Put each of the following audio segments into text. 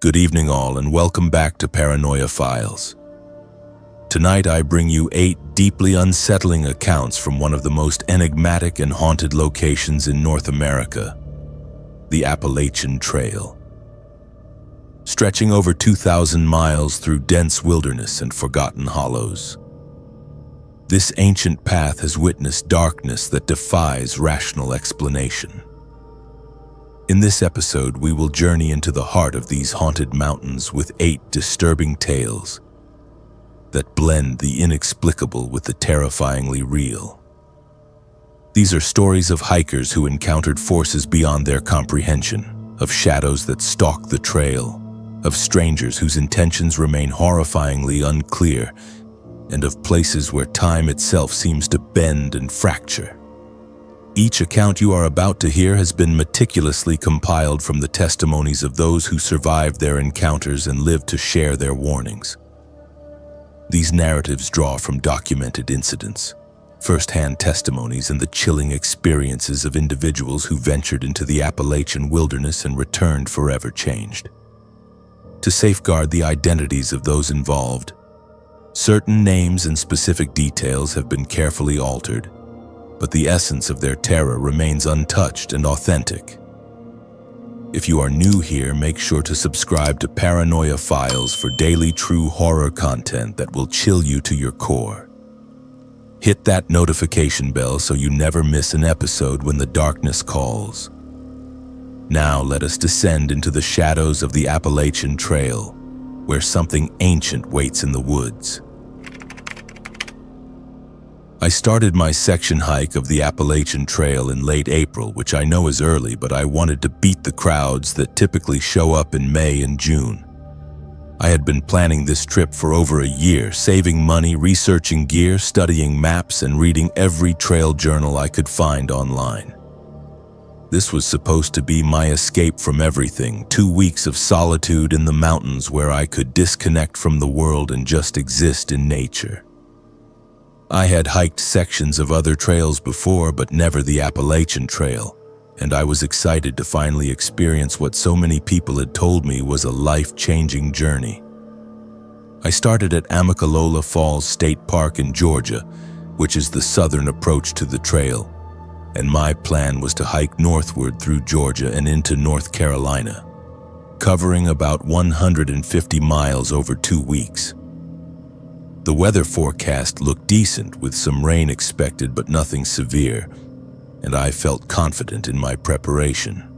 Good evening all, and welcome back to Paranoia Files. Tonight I bring you 8 deeply unsettling accounts from one of the most enigmatic and haunted locations in North America, the Appalachian Trail. Stretching over 2,000 miles through dense wilderness and forgotten hollows, this ancient path has witnessed darkness that defies rational explanation. In this episode, we will journey into the heart of these haunted mountains with 8 disturbing tales that blend the inexplicable with the terrifyingly real. These are stories of hikers who encountered forces beyond their comprehension, of shadows that stalk the trail, of strangers whose intentions remain horrifyingly unclear, and of places where time itself seems to bend and fracture. Each account you are about to hear has been meticulously compiled from the testimonies of those who survived their encounters and lived to share their warnings. These narratives draw from documented incidents, first-hand testimonies, and the chilling experiences of individuals who ventured into the Appalachian wilderness and returned forever changed. To safeguard the identities of those involved, certain names and specific details have been carefully altered, but the essence of their terror remains untouched and authentic. If you are new here, make sure to subscribe to Paranoia Files for daily true horror content that will chill you to your core. Hit that notification bell so you never miss an episode when the darkness calls. Now let us descend into the shadows of the Appalachian Trail, where something ancient waits in the woods. I started my section hike of the Appalachian Trail in late April, which I know is early, but I wanted to beat the crowds that typically show up in May and June. I had been planning this trip for over a year, saving money, researching gear, studying maps, and reading every trail journal I could find online. This was supposed to be my escape from everything, 2 weeks of solitude in the mountains where I could disconnect from the world and just exist in nature. I had hiked sections of other trails before, but never the Appalachian Trail, and I was excited to finally experience what so many people had told me was a life-changing journey. I started at Amicalola Falls State Park in Georgia, which is the southern approach to the trail, and my plan was to hike northward through Georgia and into North Carolina, covering about 150 miles over 2 weeks. The weather forecast looked decent, with some rain expected but nothing severe, and I felt confident in my preparation.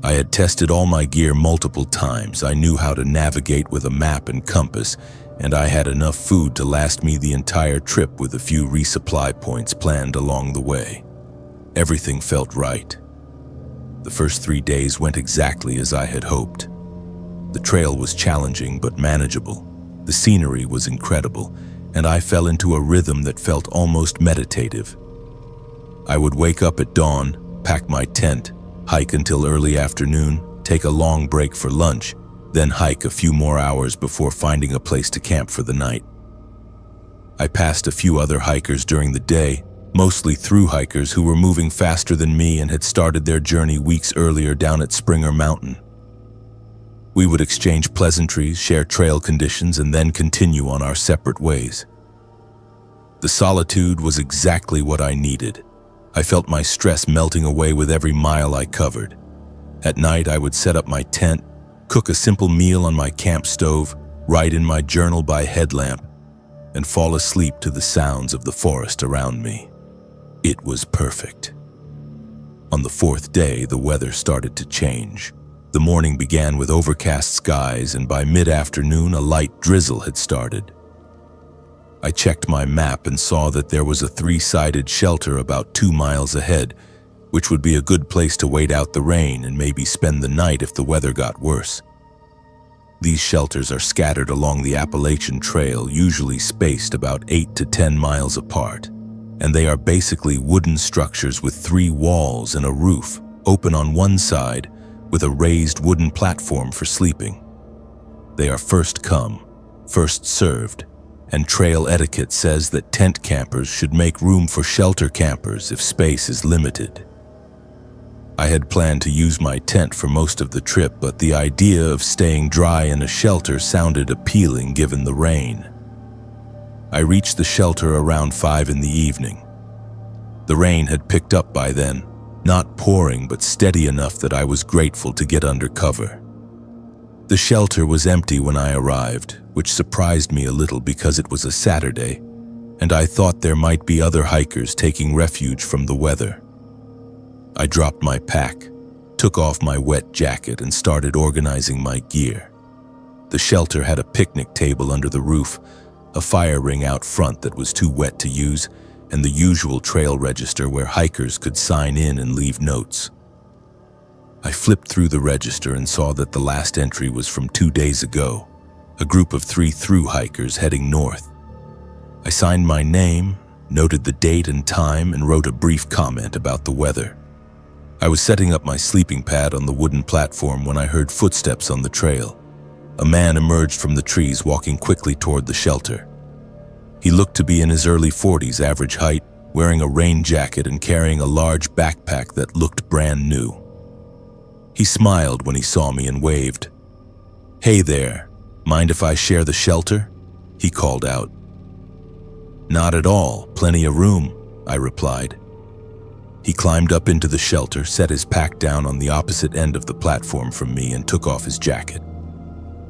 I had tested all my gear multiple times. I knew how to navigate with a map and compass, and I had enough food to last me the entire trip with a few resupply points planned along the way. Everything felt right. The first 3 days went exactly as I had hoped. The trail was challenging but manageable. The scenery was incredible, and I fell into a rhythm that felt almost meditative. I would wake up at dawn, pack my tent, hike until early afternoon, take a long break for lunch, then hike a few more hours before finding a place to camp for the night. I passed a few other hikers during the day, mostly through hikers who were moving faster than me and had started their journey weeks earlier down at Springer Mountain. We would exchange pleasantries, share trail conditions, and then continue on our separate ways. The solitude was exactly what I needed. I felt my stress melting away with every mile I covered. At night, I would set up my tent, cook a simple meal on my camp stove, write in my journal by headlamp, and fall asleep to the sounds of the forest around me. It was perfect. On the 4th day, the weather started to change. The morning began with overcast skies, and by mid-afternoon, a light drizzle had started. I checked my map and saw that there was a 3-sided shelter about 2 miles ahead, which would be a good place to wait out the rain and maybe spend the night if the weather got worse. These shelters are scattered along the Appalachian Trail, usually spaced about 8 to 10 miles apart, and they are basically wooden structures with 3 walls and a roof, open on one side, with a raised wooden platform for sleeping. They are first come, first served, and trail etiquette says that tent campers should make room for shelter campers if space is limited. I had planned to use my tent for most of the trip, but the idea of staying dry in a shelter sounded appealing given the rain. I reached the shelter around 5 in the evening. The rain had picked up by then, not pouring but steady enough that I was grateful to get under cover. The shelter was empty when I arrived, which surprised me a little because it was a Saturday, and I thought there might be other hikers taking refuge from the weather. I dropped my pack, took off my wet jacket, and started organizing my gear. The shelter had a picnic table under the roof, a fire ring out front that was too wet to use, and the usual trail register where hikers could sign in and leave notes. I flipped through the register and saw that the last entry was from 2 days ago, a group of 3 through hikers heading north. I signed my name, noted the date and time, and wrote a brief comment about the weather. I was setting up my sleeping pad on the wooden platform when I heard footsteps on the trail. A man emerged from the trees, walking quickly toward the shelter. He looked to be in his early 40s, average height, wearing a rain jacket and carrying a large backpack that looked brand new. He smiled when he saw me and waved. "Hey there, mind if I share the shelter?" he called out. "Not at all, plenty of room," I replied. He climbed up into the shelter, set his pack down on the opposite end of the platform from me, and took off his jacket.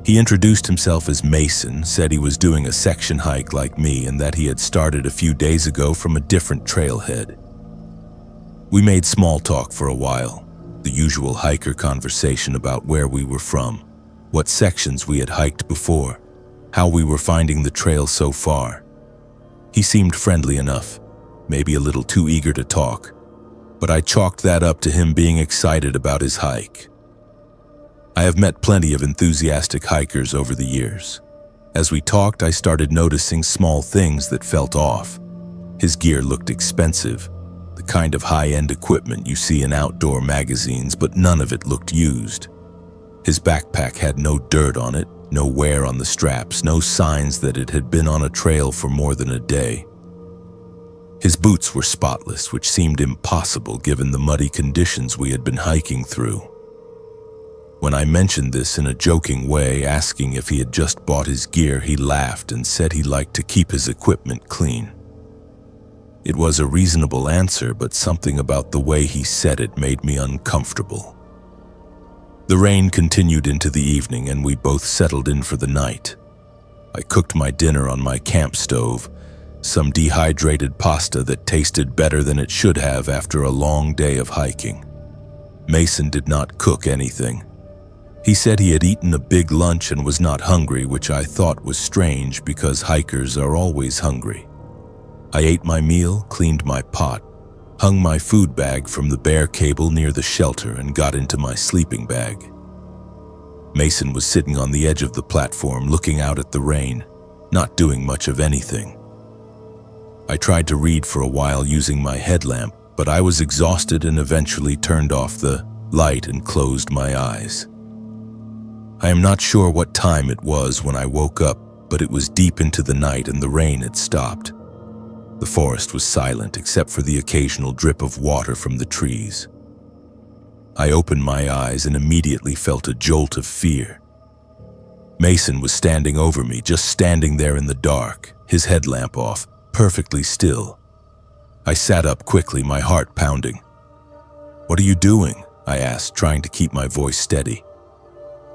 He introduced himself as Mason, said he was doing a section hike like me and that he had started a few days ago from a different trailhead. We made small talk for a while, the usual hiker conversation about where we were from, what sections we had hiked before, how we were finding the trail so far. He seemed friendly enough, maybe a little too eager to talk, but I chalked that up to him being excited about his hike. I have met plenty of enthusiastic hikers over the years. As we talked, I started noticing small things that felt off. His gear looked expensive, the kind of high-end equipment you see in outdoor magazines, but none of it looked used. His backpack had no dirt on it, no wear on the straps, no signs that it had been on a trail for more than a day. His boots were spotless, which seemed impossible given the muddy conditions we had been hiking through. When I mentioned this in a joking way, asking if he had just bought his gear, he laughed and said he liked to keep his equipment clean. It was a reasonable answer, but something about the way he said it made me uncomfortable. The rain continued into the evening and we both settled in for the night. I cooked my dinner on my camp stove, some dehydrated pasta that tasted better than it should have after a long day of hiking. Mason did not cook anything. He said he had eaten a big lunch and was not hungry, which I thought was strange because hikers are always hungry. I ate my meal, cleaned my pot, hung my food bag from the bare cable near the shelter, and got into my sleeping bag. Mason was sitting on the edge of the platform looking out at the rain, not doing much of anything. I tried to read for a while using my headlamp, but I was exhausted and eventually turned off the light and closed my eyes. I am not sure what time it was when I woke up, but it was deep into the night and the rain had stopped. The forest was silent except for the occasional drip of water from the trees. I opened my eyes and immediately felt a jolt of fear. Mason was standing over me, just standing there in the dark, his headlamp off, perfectly still. I sat up quickly, my heart pounding. "What are you doing?" I asked, trying to keep my voice steady.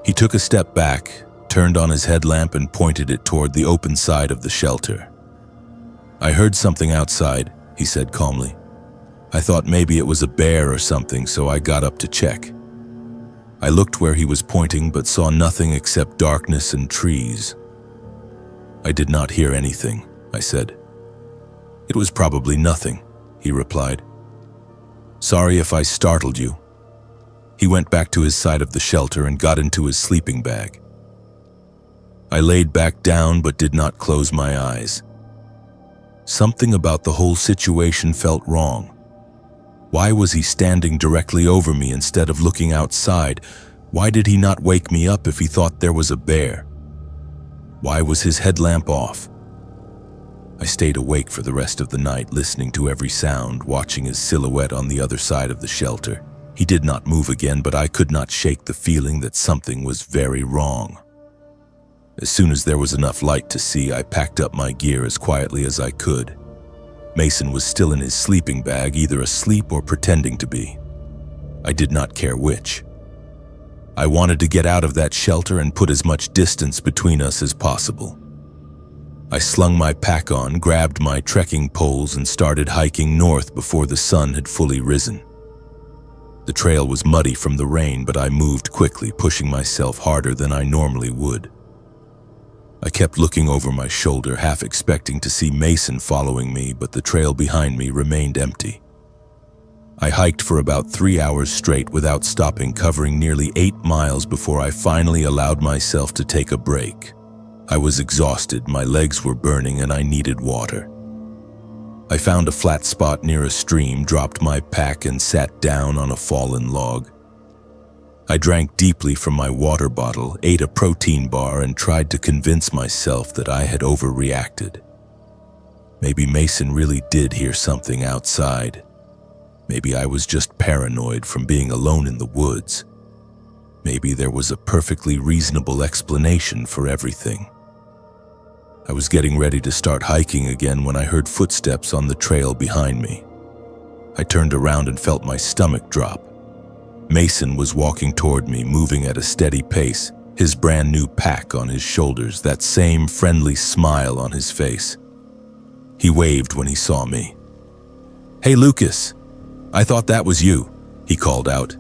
He took a step back, turned on his headlamp and pointed it toward the open side of the shelter. "I heard something outside," he said calmly. "I thought maybe it was a bear or something, so I got up to check." I looked where he was pointing but saw nothing except darkness and trees. "I did not hear anything," I said. "It was probably nothing," he replied. "Sorry if I startled you." He went back to his side of the shelter and got into his sleeping bag. I laid back down but did not close my eyes. Something about the whole situation felt wrong. Why was he standing directly over me instead of looking outside? Why did he not wake me up if he thought there was a bear? Why was his headlamp off? I stayed awake for the rest of the night, listening to every sound, watching his silhouette on the other side of the shelter. He did not move again, but I could not shake the feeling that something was very wrong. As soon as there was enough light to see, I packed up my gear as quietly as I could. Mason was still in his sleeping bag, either asleep or pretending to be. I did not care which. I wanted to get out of that shelter and put as much distance between us as possible. I slung my pack on, grabbed my trekking poles, and started hiking north before the sun had fully risen. The trail was muddy from the rain, but I moved quickly, pushing myself harder than I normally would. I kept looking over my shoulder, half expecting to see Mason following me, but the trail behind me remained empty. I hiked for about 3 hours straight without stopping, covering nearly 8 miles before I finally allowed myself to take a break. I was exhausted, my legs were burning, and I needed water. I found a flat spot near a stream, dropped my pack, and sat down on a fallen log. I drank deeply from my water bottle, ate a protein bar, and tried to convince myself that I had overreacted. Maybe Mason really did hear something outside. Maybe I was just paranoid from being alone in the woods. Maybe there was a perfectly reasonable explanation for everything. I was getting ready to start hiking again when I heard footsteps on the trail behind me. I turned around and felt my stomach drop. Mason was walking toward me, moving at a steady pace, his brand new pack on his shoulders, that same friendly smile on his face. He waved when he saw me. "Hey, Lucas, I thought that was you," he called out.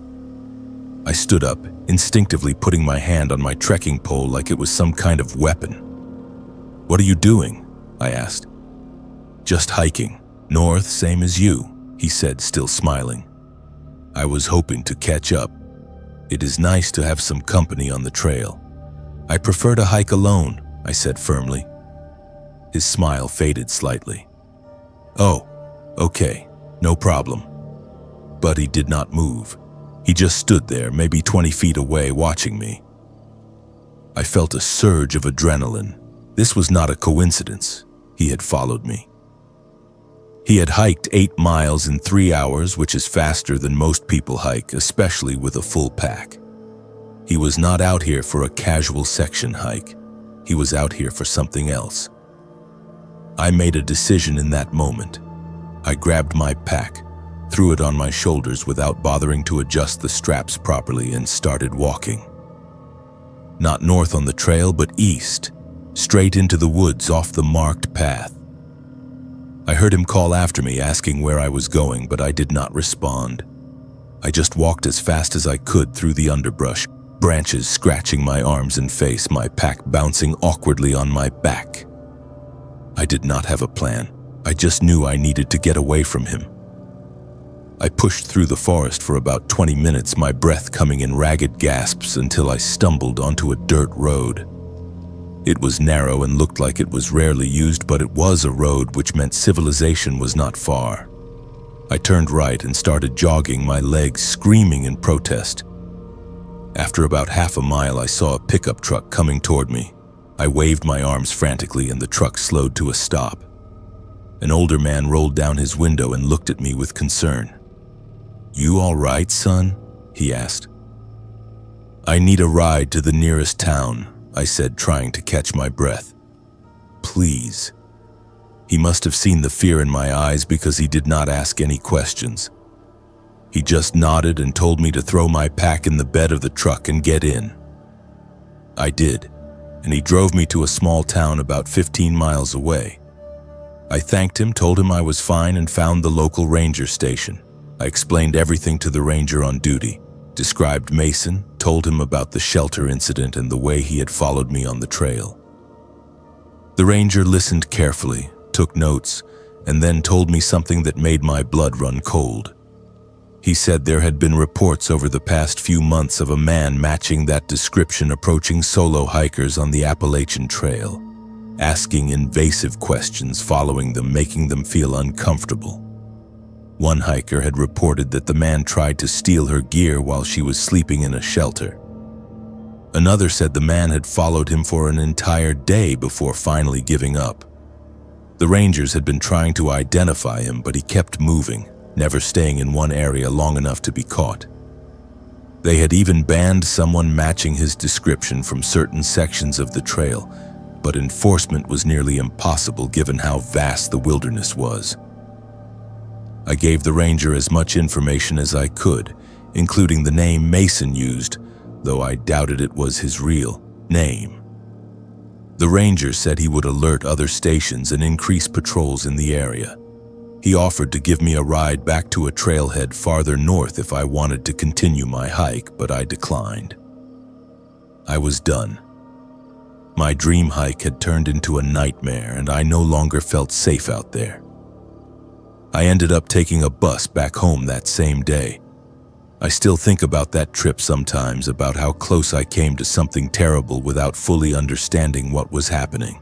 I stood up, instinctively putting my hand on my trekking pole like it was some kind of weapon. "What are you doing?" I asked. "Just hiking, north, same as you," he said, still smiling. I was hoping to catch up. It is nice to have some company on the trail. "I prefer to hike alone," I said firmly. His smile faded slightly. "Oh, okay, no problem." But he did not move. He just stood there, maybe 20 feet away, watching me. I felt a surge of adrenaline. This was not a coincidence. He had followed me. He had hiked 8 miles in 3 hours, which is faster than most people hike, especially with a full pack. He was not out here for a casual section hike. He was out here for something else. I made a decision in that moment. I grabbed my pack, threw it on my shoulders without bothering to adjust the straps properly, and started walking. Not north on the trail, but east, straight into the woods off the marked path. I heard him call after me, asking where I was going, but I did not respond. I just walked as fast as I could through the underbrush, branches scratching my arms and face, my pack bouncing awkwardly on my back. I did not have a plan. I just knew I needed to get away from him. I pushed through the forest for about 20 minutes, my breath coming in ragged gasps, until I stumbled onto a dirt road. It was narrow and looked like it was rarely used, but it was a road, which meant civilization was not far. I turned right and started jogging, my legs screaming in protest. After about half a mile, I saw a pickup truck coming toward me. I waved my arms frantically, and the truck slowed to a stop. An older man rolled down his window and looked at me with concern. "You all right, son?" he asked. "I need a ride to the nearest town," I said, trying to catch my breath. "Please." He must have seen the fear in my eyes, because he did not ask any questions. He just nodded and told me to throw my pack in the bed of the truck and get in. I did, and he drove me to a small town about 15 miles away. I thanked him, told him I was fine, and found the local ranger station. I explained everything to the ranger on duty, described Mason, told him about the shelter incident and the way he had followed me on the trail. The ranger listened carefully, took notes, and then told me something that made my blood run cold. He said there had been reports over the past few months of a man matching that description approaching solo hikers on the Appalachian Trail, asking invasive questions, following them, making them feel uncomfortable. One hiker had reported that the man tried to steal her gear while she was sleeping in a shelter. Another said the man had followed him for an entire day before finally giving up. The rangers had been trying to identify him, but he kept moving, never staying in one area long enough to be caught. They had even banned someone matching his description from certain sections of the trail, but enforcement was nearly impossible given how vast the wilderness was. I gave the ranger as much information as I could, including the name Mason used, though I doubted it was his real name. The ranger said he would alert other stations and increase patrols in the area. He offered to give me a ride back to a trailhead farther north if I wanted to continue my hike, but I declined. I was done. My dream hike had turned into a nightmare, and I no longer felt safe out there. I ended up taking a bus back home that same day. I still think about that trip sometimes, about how close I came to something terrible without fully understanding what was happening.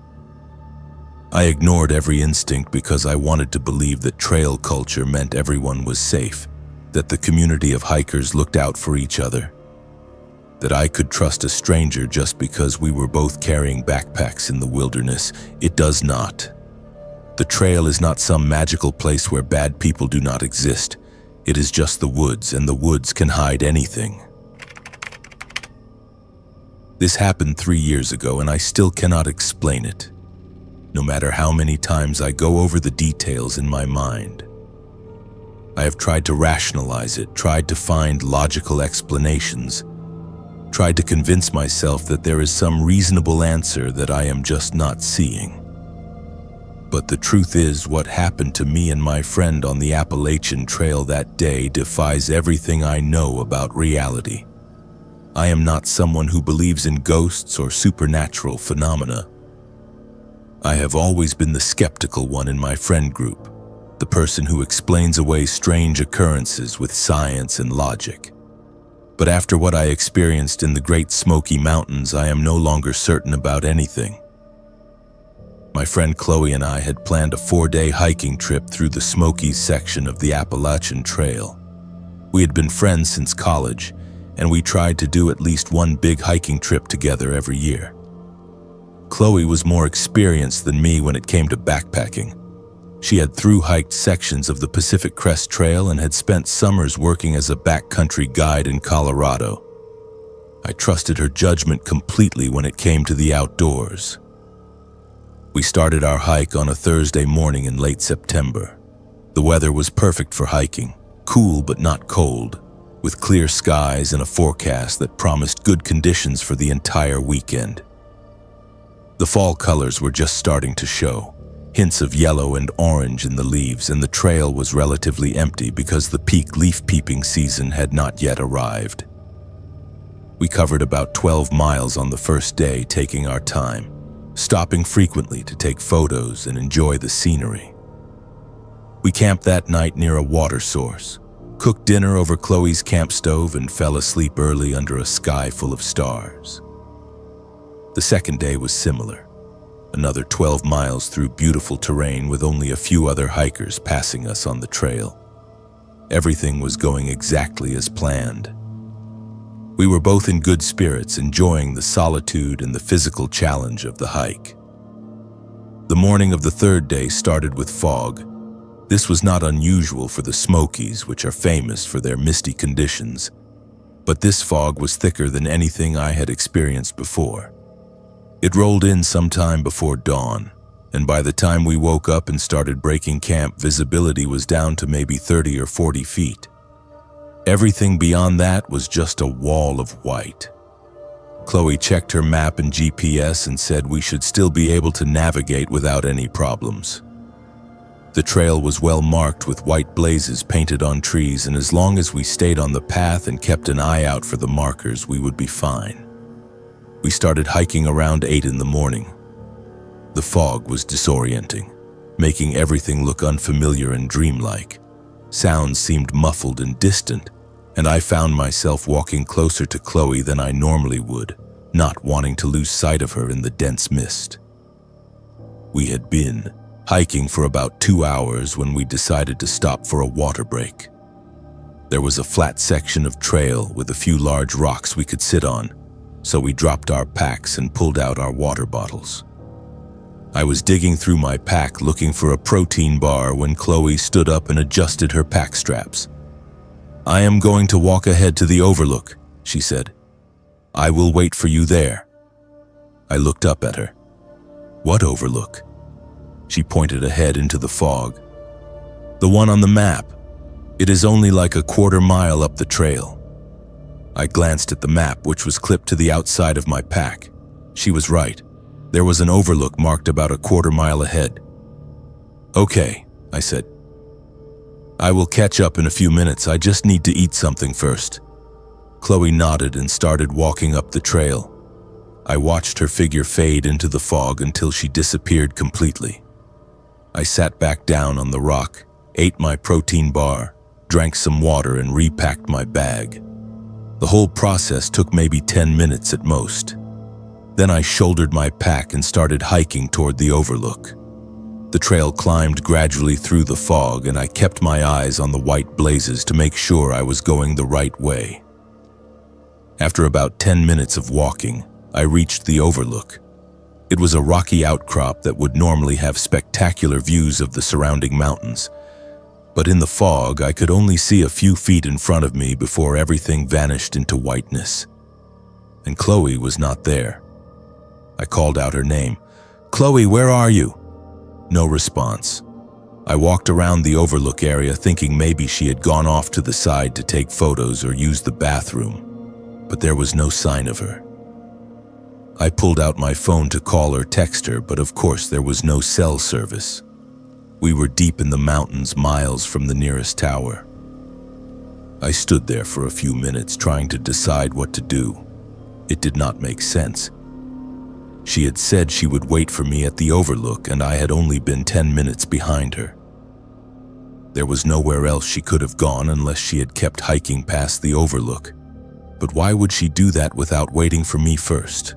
I ignored every instinct because I wanted to believe that trail culture meant everyone was safe, that the community of hikers looked out for each other, that I could trust a stranger just because we were both carrying backpacks in the wilderness. It does not. The trail is not some magical place where bad people do not exist. It is just the woods, and the woods can hide anything. This happened 3 years ago, and I still cannot explain it, no matter how many times I go over the details in my mind. I have tried to rationalize it, tried to find logical explanations, tried to convince myself that there is some reasonable answer that I am just not seeing. But the truth is, what happened to me and my friend on the Appalachian Trail that day defies everything I know about reality. I am not someone who believes in ghosts or supernatural phenomena. I have always been the skeptical one in my friend group, the person who explains away strange occurrences with science and logic. But after what I experienced in the Great Smoky Mountains, I am no longer certain about anything. My friend Chloe and I had planned a 4-day hiking trip through the Smokies section of the Appalachian Trail. We had been friends since college, and we tried to do at least one big hiking trip together every year. Chloe was more experienced than me when it came to backpacking. She had thru-hiked sections of the Pacific Crest Trail and had spent summers working as a backcountry guide in Colorado. I trusted her judgment completely when it came to the outdoors. We started our hike on a Thursday morning in late September. The weather was perfect for hiking, cool but not cold, with clear skies and a forecast that promised good conditions for the entire weekend. The fall colors were just starting to show, hints of yellow and orange in the leaves, and the trail was relatively empty because the peak leaf peeping season had not yet arrived. We covered about 12 miles on the first day, taking our time, stopping frequently to take photos and enjoy the scenery. We camped that night near a water source, cooked dinner over Chloe's camp stove, and fell asleep early under a sky full of stars. The second day was similar, another 12 miles through beautiful terrain with only a few other hikers passing us on the trail. Everything was going exactly as planned. We were both in good spirits, enjoying the solitude and the physical challenge of the hike. The morning of the third day started with fog. This was not unusual for the Smokies, which are famous for their misty conditions, but this fog was thicker than anything I had experienced before. It rolled in sometime before dawn, and by the time we woke up and started breaking camp, visibility was down to maybe 30 or 40 feet. Everything beyond that was just a wall of white. Chloe checked her map and GPS and said we should still be able to navigate without any problems. The trail was well marked with white blazes painted on trees, and as long as we stayed on the path and kept an eye out for the markers, we would be fine. We started hiking around 8 in the morning. The fog was disorienting, making everything look unfamiliar and dreamlike. Sounds seemed muffled and distant, and I found myself walking closer to Chloe than I normally would, not wanting to lose sight of her in the dense mist. We had been hiking for about 2 hours when we decided to stop for a water break. There was a flat section of trail with a few large rocks we could sit on, so we dropped our packs and pulled out our water bottles. I was digging through my pack looking for a protein bar when Chloe stood up and adjusted her pack straps. "I am going to walk ahead to the overlook," she said. "I will wait for you there." I looked up at her. "What overlook?" She pointed ahead into the fog. "The one on the map. It is only like a quarter-mile up the trail." I glanced at the map, which was clipped to the outside of my pack. She was right. There was an overlook marked about a quarter-mile ahead. "Okay," I said. "I will catch up in a few minutes. I just need to eat something first." Chloe nodded and started walking up the trail. I watched her figure fade into the fog until she disappeared completely. I sat back down on the rock, ate my protein bar, drank some water, and repacked my bag. The whole process took maybe 10 minutes at most. Then I shouldered my pack and started hiking toward the overlook. The trail climbed gradually through the fog, and I kept my eyes on the white blazes to make sure I was going the right way. After about 10 minutes of walking, I reached the overlook. It was a rocky outcrop that would normally have spectacular views of the surrounding mountains. But in the fog, I could only see a few feet in front of me before everything vanished into whiteness. And Chloe was not there. I called out her name. "Chloe, where are you?" No response. I walked around the overlook area thinking maybe she had gone off to the side to take photos or use the bathroom, but there was no sign of her. I pulled out my phone to call or text her, but of course there was no cell service. We were deep in the mountains, miles from the nearest tower. I stood there for a few minutes trying to decide what to do. It did not make sense. She had said she would wait for me at the overlook, and I had only been 10 minutes behind her. There was nowhere else she could have gone unless she had kept hiking past the overlook. But why would she do that without waiting for me first?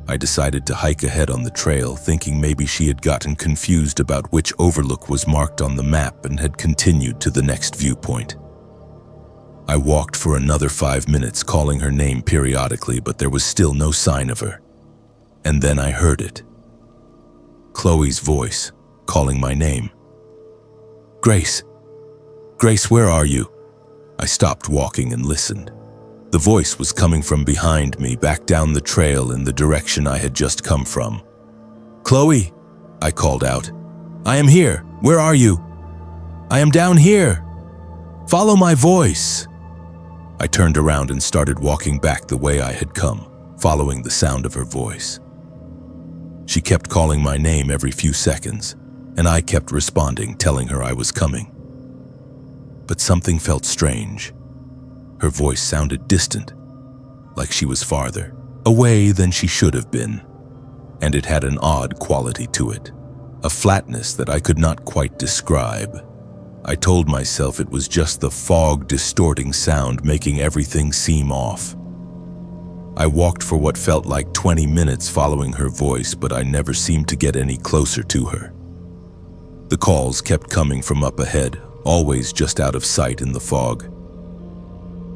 I decided to hike ahead on the trail, thinking maybe she had gotten confused about which overlook was marked on the map and had continued to the next viewpoint. I walked for another 5 minutes, calling her name periodically, but there was still no sign of her. And then I heard it. Chloe's voice, calling my name. "Grace! Grace, where are you?" I stopped walking and listened. The voice was coming from behind me, back down the trail in the direction I had just come from. "Chloe!" I called out. "I am here. Where are you?" "I am down here. Follow my voice." I turned around and started walking back the way I had come, following the sound of her voice. She kept calling my name every few seconds, and I kept responding, telling her I was coming. But something felt strange. Her voice sounded distant, like she was farther away than she should have been, and it had an odd quality to it, a flatness that I could not quite describe. I told myself it was just the fog distorting sound, making everything seem off. I walked for what felt like 20 minutes following her voice, but I never seemed to get any closer to her. The calls kept coming from up ahead, always just out of sight in the fog.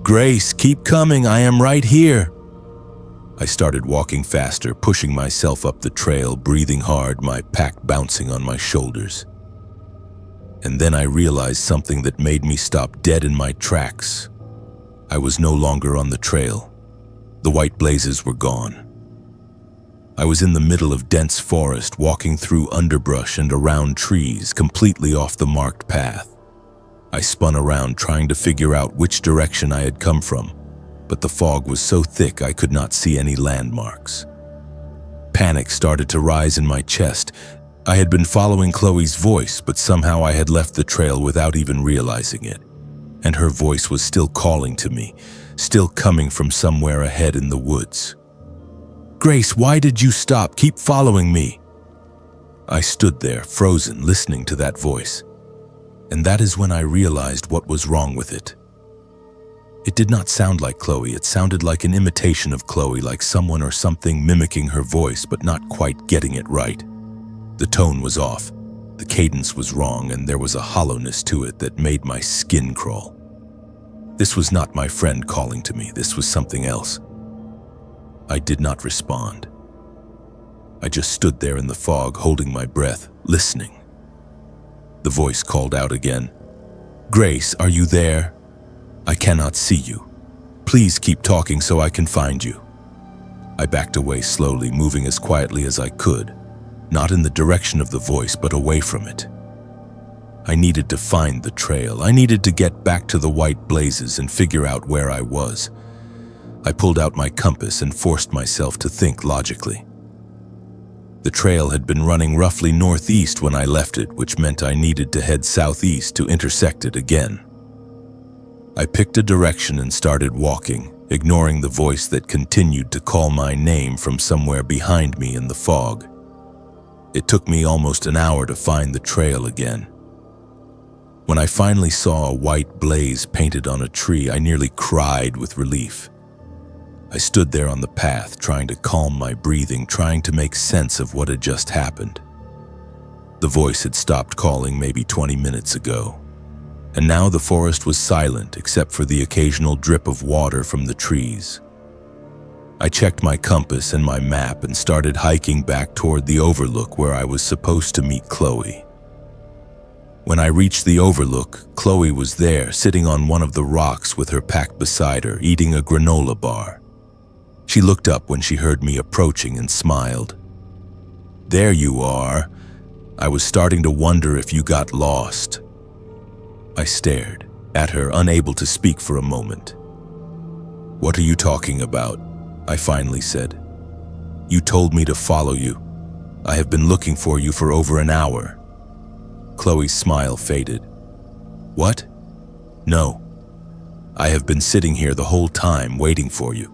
"Grace, keep coming, I am right here." I started walking faster, pushing myself up the trail, breathing hard, my pack bouncing on my shoulders. And then I realized something that made me stop dead in my tracks. I was no longer on the trail. The white blazes were gone. I was in the middle of dense forest, walking through underbrush and around trees, completely off the marked path. I spun around, trying to figure out which direction I had come from, but the fog was so thick I could not see any landmarks. Panic started to rise in my chest. I had been following Chloe's voice, but somehow I had left the trail without even realizing it. And her voice was still calling to me, still coming from somewhere ahead in the woods. "Grace, why did you stop? Keep following me." I stood there, frozen, listening to that voice. And that is when I realized what was wrong with it. It did not sound like Chloe. It sounded like an imitation of Chloe, like someone or something mimicking her voice, but not quite getting it right. The tone was off, the cadence was wrong, and there was a hollowness to it that made my skin crawl. This was not my friend calling to me. This was something else. I did not respond. I just stood there in the fog, holding my breath, listening. The voice called out again. "Grace, are you there? I cannot see you." Please keep talking so I can find you." I backed away slowly, moving as quietly as I could, not in the direction of the voice, but away from it. I needed to find the trail. I needed to get back to the white blazes and figure out where I was. I pulled out my compass and forced myself to think logically. The trail had been running roughly northeast when I left it, which meant I needed to head southeast to intersect it again. I picked a direction and started walking, ignoring the voice that continued to call my name from somewhere behind me in the fog. It took me almost an hour to find the trail again. When I finally saw a white blaze painted on a tree, I nearly cried with relief. I stood there on the path, trying to calm my breathing, trying to make sense of what had just happened. The voice had stopped calling maybe 20 minutes ago, and now the forest was silent except for the occasional drip of water from the trees. I checked my compass and my map and started hiking back toward the overlook where I was supposed to meet Chloe. When I reached the overlook, Chloe was there, sitting on one of the rocks with her pack beside her, eating a granola bar. She looked up when she heard me approaching and smiled. "There you are. I was starting to wonder if you got lost." I stared at her, unable to speak for a moment. "What are you talking about?" I finally said. "You told me to follow you. I have been looking for you for over an hour." Chloe's smile faded. "What? No. I have been sitting here the whole time waiting for you.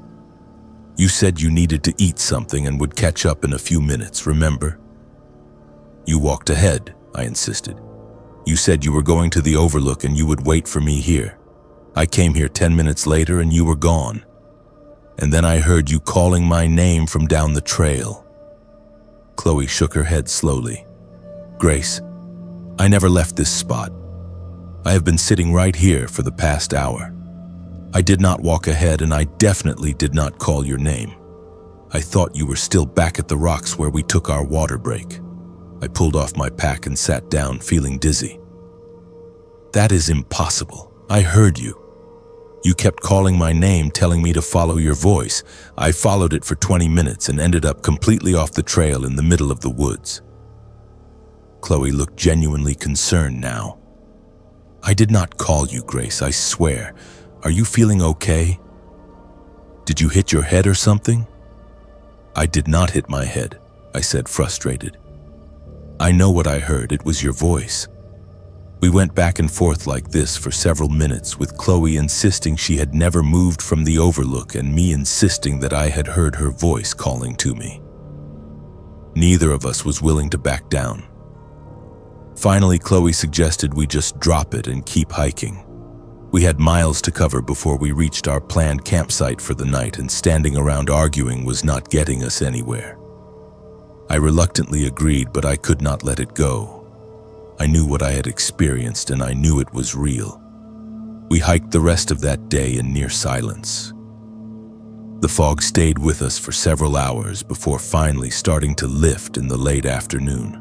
You said you needed to eat something and would catch up in a few minutes, remember?" "You walked ahead," I insisted. "You said you were going to the overlook and you would wait for me here. I came here 10 minutes later and you were gone. And then I heard you calling my name from down the trail." Chloe shook her head slowly. "Grace, I never left this spot. I have been sitting right here for the past hour. I did not walk ahead and I definitely did not call your name. I thought you were still back at the rocks where we took our water break." I pulled off my pack and sat down, feeling dizzy. "That is impossible. I heard you. You kept calling my name, telling me to follow your voice. I followed it for 20 minutes and ended up completely off the trail in the middle of the woods." Chloe looked genuinely concerned now. "I did not call you, Grace, I swear. Are you feeling okay? Did you hit your head or something?" "I did not hit my head," I said, frustrated. "I know what I heard. It was your voice." We went back and forth like this for several minutes, with Chloe insisting she had never moved from the overlook and me insisting that I had heard her voice calling to me. Neither of us was willing to back down. Finally, Chloe suggested we just drop it and keep hiking. We had miles to cover before we reached our planned campsite for the night, and standing around arguing was not getting us anywhere. I reluctantly agreed, but I could not let it go. I knew what I had experienced, and I knew it was real. We hiked the rest of that day in near silence. The fog stayed with us for several hours before finally starting to lift in the late afternoon.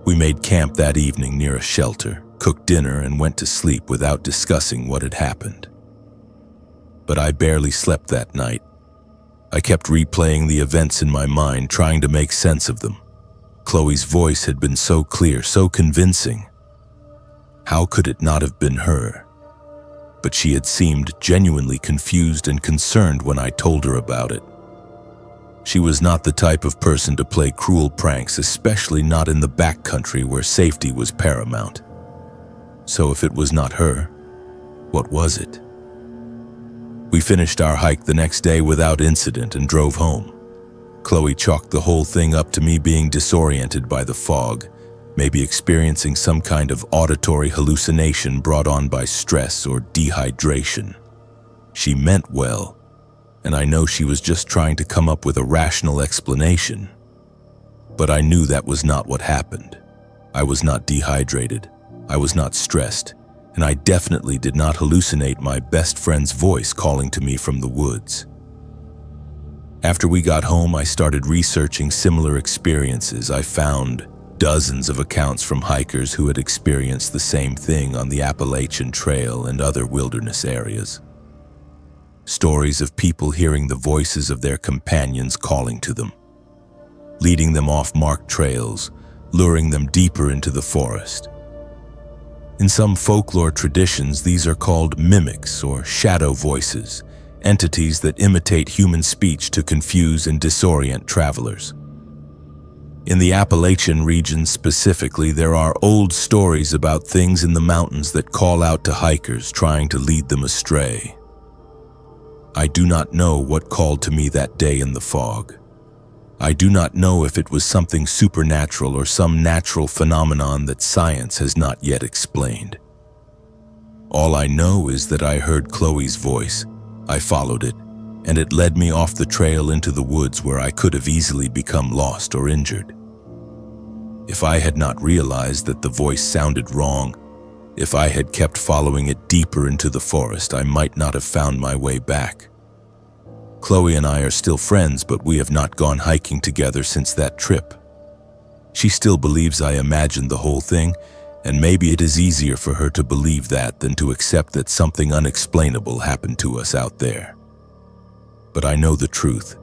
We made camp that evening near a shelter, cooked dinner, and went to sleep without discussing what had happened. But I barely slept that night. I kept replaying the events in my mind, trying to make sense of them. Chloe's voice had been so clear, so convincing. How could it not have been her? But she had seemed genuinely confused and concerned when I told her about it. She was not the type of person to play cruel pranks, especially not in the backcountry where safety was paramount. So if it was not her, what was it? We finished our hike the next day without incident and drove home. Chloe chalked the whole thing up to me being disoriented by the fog, maybe experiencing some kind of auditory hallucination brought on by stress or dehydration. She meant well, and I know she was just trying to come up with a rational explanation. But I knew that was not what happened. I was not dehydrated. I was not stressed, and I definitely did not hallucinate my best friend's voice calling to me from the woods. After we got home, I started researching similar experiences. I found dozens of accounts from hikers who had experienced the same thing on the Appalachian Trail and other wilderness areas. stories of people hearing the voices of their companions calling to them, leading them off marked trails, luring them deeper into the forest. In some folklore traditions, these are called mimics or shadow voices, entities that imitate human speech to confuse and disorient travelers. In the Appalachian region specifically, there are old stories about things in the mountains that call out to hikers trying to lead them astray. I do not know what called to me that day in the fog. I do not know if it was something supernatural or some natural phenomenon that science has not yet explained. All I know is that I heard Chloe's voice. I followed it, and it led me off the trail into the woods where I could have easily become lost or injured. If I had not realized that the voice sounded wrong, if I had kept following it deeper into the forest, I might not have found my way back. Chloe and I are still friends, but we have not gone hiking together since that trip. She still believes I imagined the whole thing, and maybe it is easier for her to believe that than to accept that something unexplainable happened to us out there. But I know the truth.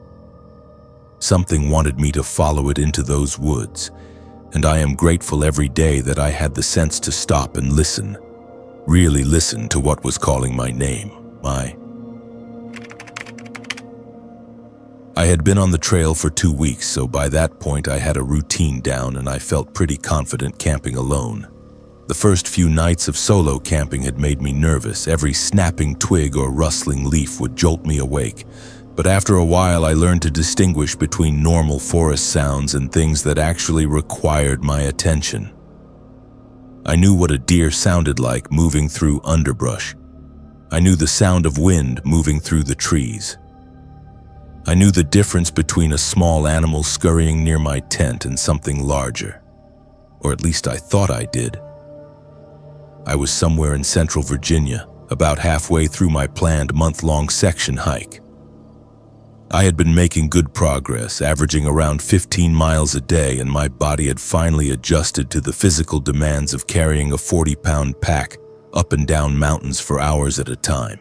Something wanted me to follow it into those woods, and I am grateful every day that I had the sense to stop and listen, really listen to what was calling my name, I had been on the trail for 2 weeks, so by that point I had a routine down and I felt pretty confident camping alone. The first few nights of solo camping had made me nervous. Every snapping twig or rustling leaf would jolt me awake. But after a while I learned to distinguish between normal forest sounds and things that actually required my attention. I knew what a deer sounded like moving through underbrush. I knew the sound of wind moving through the trees. I knew the difference between a small animal scurrying near my tent and something larger. Or at least I thought I did. I was somewhere in central Virginia, about halfway through my planned month-long section hike. I had been making good progress, averaging around 15 miles a day, and my body had finally adjusted to the physical demands of carrying a 40-pound pack up and down mountains for hours at a time.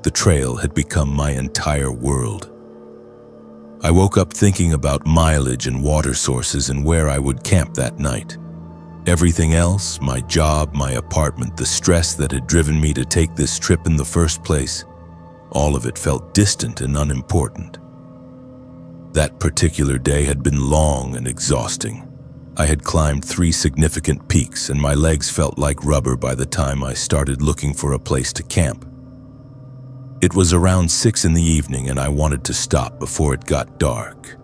The trail had become my entire world. I woke up thinking about mileage and water sources and where I would camp that night. Everything else, my job, my apartment, the stress that had driven me to take this trip in the first place, all of it felt distant and unimportant. That particular day had been long and exhausting. I had climbed 3 significant peaks and my legs felt like rubber by the time I started looking for a place to camp. It was around 6 in the evening and I wanted to stop before it got dark.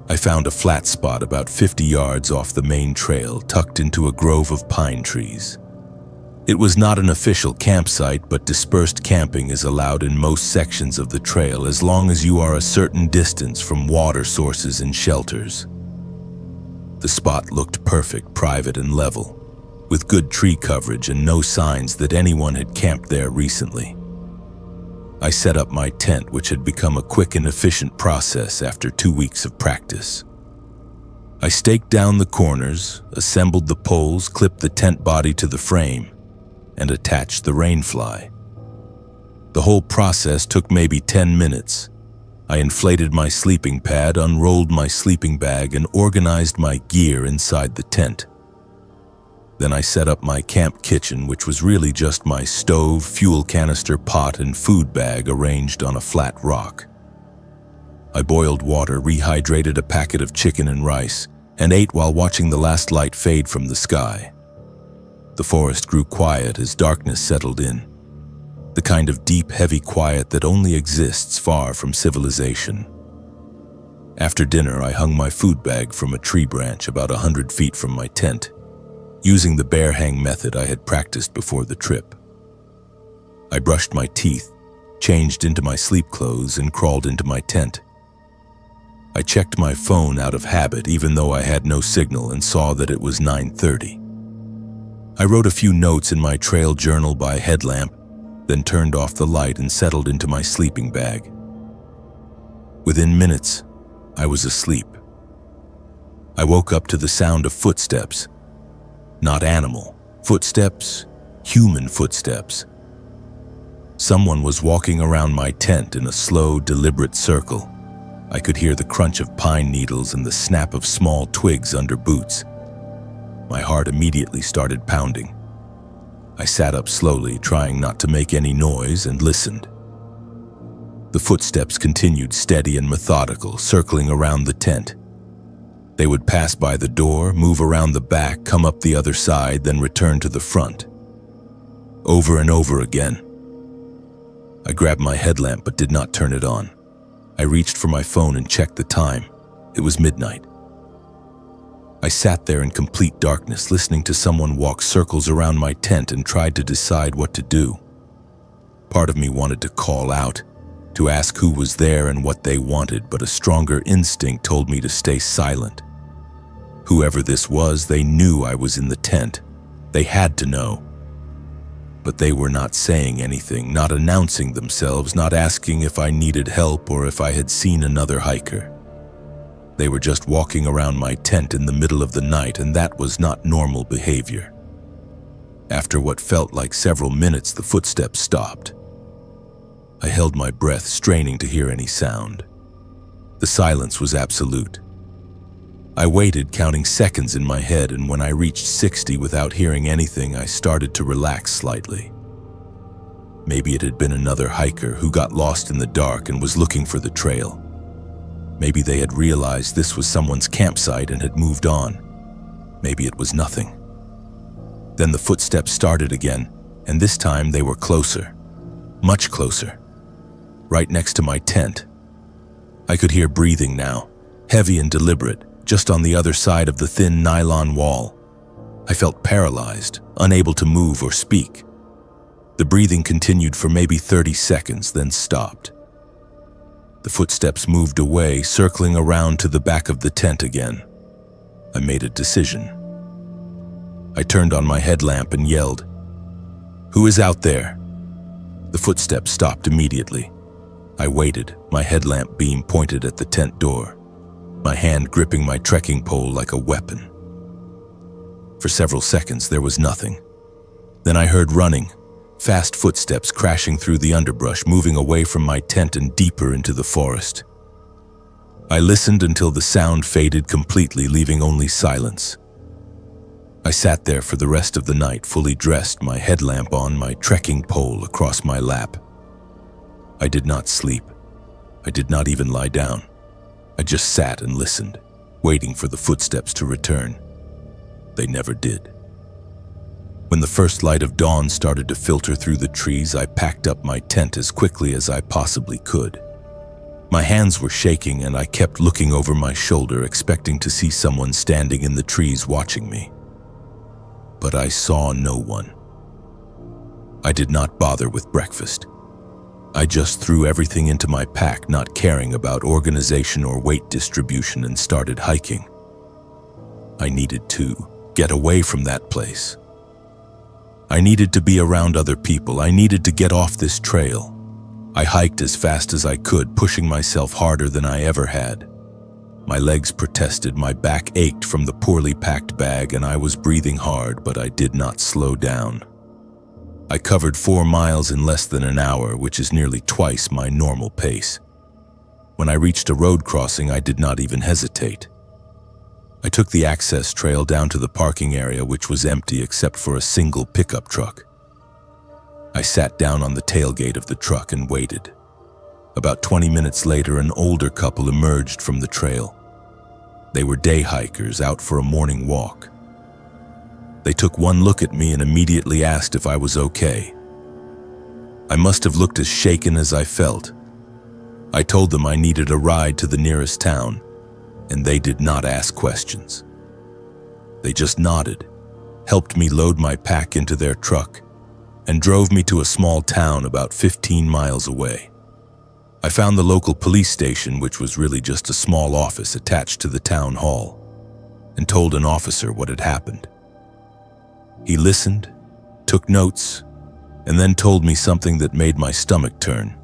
I found a flat spot about 50 yards off the main trail, tucked into a grove of pine trees. It was not an official campsite, but dispersed camping is allowed in most sections of the trail as long as you are a certain distance from water sources and shelters. The spot looked perfect, private and level, with good tree coverage and no signs that anyone had camped there recently. I set up my tent, which had become a quick and efficient process after 2 weeks of practice. I staked down the corners, assembled the poles, clipped the tent body to the frame, and attached the rainfly. The whole process took maybe 10 minutes. I inflated my sleeping pad, unrolled my sleeping bag, and organized my gear inside the tent. Then I set up my camp kitchen, which was really just my stove, fuel canister, pot, and food bag arranged on a flat rock. I boiled water, rehydrated a packet of chicken and rice, and ate while watching the last light fade from the sky. The forest grew quiet as darkness settled in, the kind of deep, heavy quiet that only exists far from civilization. After dinner, I hung my food bag from a tree branch about 100 feet from my tent, using the bear hang method I had practiced before the trip. I brushed my teeth, changed into my sleep clothes, and crawled into my tent. I checked my phone out of habit, even though I had no signal, and saw that it was 9:30. I wrote a few notes in my trail journal by headlamp, then turned off the light and settled into my sleeping bag. Within minutes, I was asleep. I woke up to the sound of footsteps. Not animal footsteps, human footsteps. Someone was walking around my tent in a slow, deliberate circle. I could hear the crunch of pine needles and the snap of small twigs under boots. My heart immediately started pounding. I sat up slowly, trying not to make any noise, and listened. The footsteps continued steady and methodical, circling around the tent. They would pass by the door, move around the back, come up the other side, then return to the front. Over and over again. I grabbed my headlamp but did not turn it on. I reached for my phone and checked the time. It was midnight. I sat there in complete darkness, listening to someone walk circles around my tent and tried to decide what to do. Part of me wanted to call out, to ask who was there and what they wanted, but a stronger instinct told me to stay silent. Whoever this was, they knew I was in the tent. They had to know. But they were not saying anything, not announcing themselves, not asking if I needed help or if I had seen another hiker. They were just walking around my tent in the middle of the night, and that was not normal behavior. After what felt like several minutes, the footsteps stopped. I held my breath, straining to hear any sound. The silence was absolute. I waited, counting seconds in my head, and when I reached 60 without hearing anything, I started to relax slightly. Maybe it had been another hiker who got lost in the dark and was looking for the trail. Maybe they had realized this was someone's campsite and had moved on. Maybe it was nothing. Then the footsteps started again, and this time they were closer, much closer, right next to my tent. I could hear breathing now, heavy and deliberate, just on the other side of the thin nylon wall. I felt paralyzed, unable to move or speak. The breathing continued for maybe 30 seconds, then stopped. The footsteps moved away, circling around to the back of the tent again. I made a decision. I turned on my headlamp and yelled, "Who is out there?" The footsteps stopped immediately. I waited, my headlamp beam pointed at the tent door, my hand gripping my trekking pole like a weapon. For several seconds, there was nothing. Then I heard running, fast footsteps crashing through the underbrush, moving away from my tent and deeper into the forest. I listened until the sound faded completely, leaving only silence. I sat there for the rest of the night, fully dressed, my headlamp on, my trekking pole across my lap. I did not sleep. I did not even lie down. I just sat and listened, waiting for the footsteps to return. They never did. When the first light of dawn started to filter through the trees, I packed up my tent as quickly as I possibly could. My hands were shaking and I kept looking over my shoulder, expecting to see someone standing in the trees watching me. But I saw no one. I did not bother with breakfast. I just threw everything into my pack, not caring about organization or weight distribution, and started hiking. I needed to get away from that place. I needed to be around other people. I needed to get off this trail. I hiked as fast as I could, pushing myself harder than I ever had. My legs protested, my back ached from the poorly packed bag, and I was breathing hard, but I did not slow down. I covered 4 miles in less than an hour, which is nearly twice my normal pace. When I reached a road crossing, I did not even hesitate. I took the access trail down to the parking area, which was empty except for a single pickup truck. I sat down on the tailgate of the truck and waited. About 20 minutes later, an older couple emerged from the trail. They were day hikers out for a morning walk. They took one look at me and immediately asked if I was okay. I must have looked as shaken as I felt. I told them I needed a ride to the nearest town, and they did not ask questions. They just nodded, helped me load my pack into their truck, and drove me to a small town about 15 miles away. I found the local police station, which was really just a small office attached to the town hall, and told an officer what had happened. He listened, took notes, and then told me something that made my stomach turn.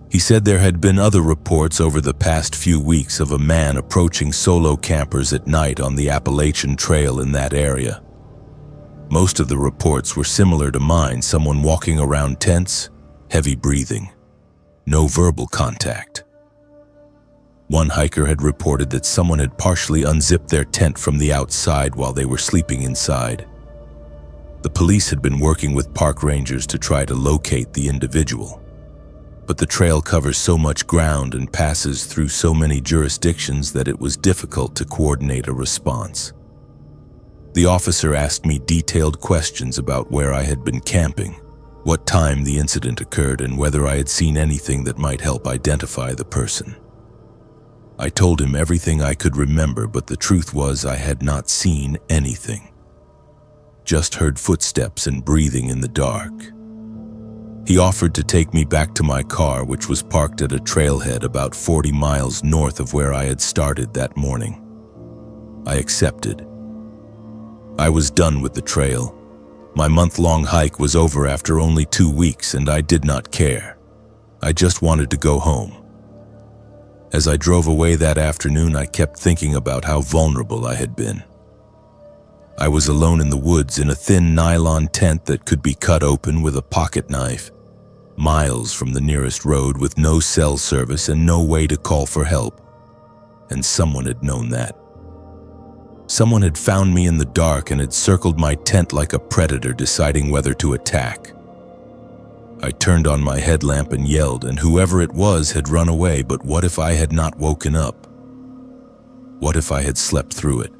He said there had been other reports over the past few weeks of a man approaching solo campers at night on the Appalachian Trail in that area. Most of the reports were similar to mine, someone walking around tense, heavy breathing, no verbal contact. One hiker had reported that someone had partially unzipped their tent from the outside while they were sleeping inside. The police had been working with park rangers to try to locate the individual. But the trail covers so much ground and passes through so many jurisdictions that it was difficult to coordinate a response. The officer asked me detailed questions about where I had been camping, what time the incident occurred, and whether I had seen anything that might help identify the person. I told him everything I could remember, but the truth was I had not seen anything. Just heard footsteps and breathing in the dark. He offered to take me back to my car, which was parked at a trailhead about 40 miles north of where I had started that morning. I accepted. I was done with the trail. My month-long hike was over after only 2 weeks, and I did not care. I just wanted to go home. As I drove away that afternoon, I kept thinking about how vulnerable I had been. I was alone in the woods in a thin nylon tent that could be cut open with a pocket knife, miles from the nearest road with no cell service and no way to call for help. And someone had known that. Someone had found me in the dark and had circled my tent like a predator, deciding whether to attack. I turned on my headlamp and yelled, and whoever it was had run away. But what if I had not woken up? What if I had slept through it?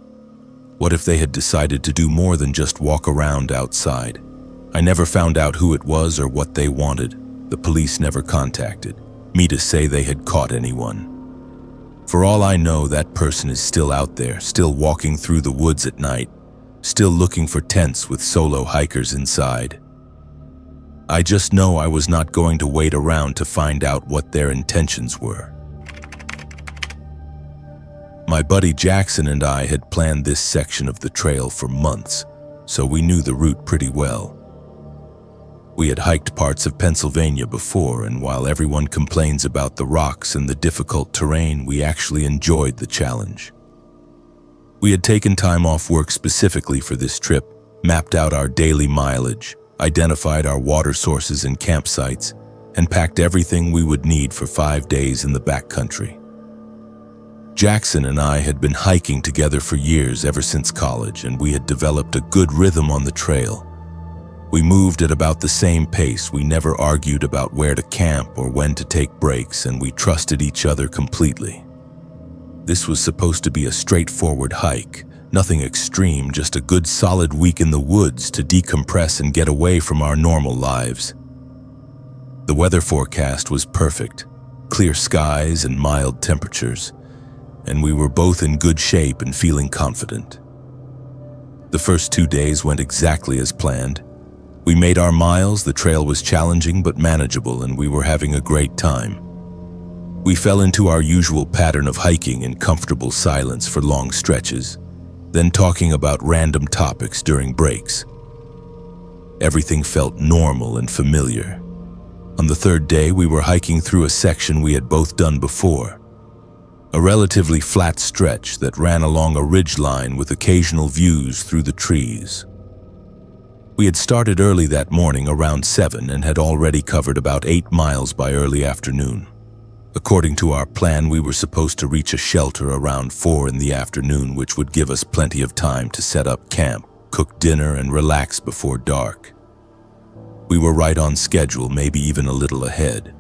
What if they had decided to do more than just walk around outside? I never found out who it was or what they wanted. The police never contacted me to say they had caught anyone. For all I know, that person is still out there, still walking through the woods at night, still looking for tents with solo hikers inside. I just know I was not going to wait around to find out what their intentions were. My buddy Jackson and I had planned this section of the trail for months, so we knew the route pretty well. We had hiked parts of Pennsylvania before, and while everyone complains about the rocks and the difficult terrain, we actually enjoyed the challenge. We had taken time off work specifically for this trip, mapped out our daily mileage, identified our water sources and campsites, and packed everything we would need for 5 days in the backcountry. Jackson and I had been hiking together for years, ever since college, and we had developed a good rhythm on the trail. We moved at about the same pace, we never argued about where to camp or when to take breaks, and we trusted each other completely. This was supposed to be a straightforward hike, nothing extreme, just a good solid week in the woods to decompress and get away from our normal lives. The weather forecast was perfect, clear skies and mild temperatures, and we were both in good shape and feeling confident. The first 2 days went exactly as planned. We made our miles, the trail was challenging but manageable, and we were having a great time. We fell into our usual pattern of hiking in comfortable silence for long stretches, then talking about random topics during breaks. Everything felt normal and familiar. On the third day, we were hiking through a section we had both done before, a relatively flat stretch that ran along a ridgeline with occasional views through the trees. We had started early that morning around 7 and had already covered about 8 miles by early afternoon. According to our plan, we were supposed to reach a shelter around 4 in the afternoon, which would give us plenty of time to set up camp, cook dinner, and relax before dark. We were right on schedule, maybe even a little ahead.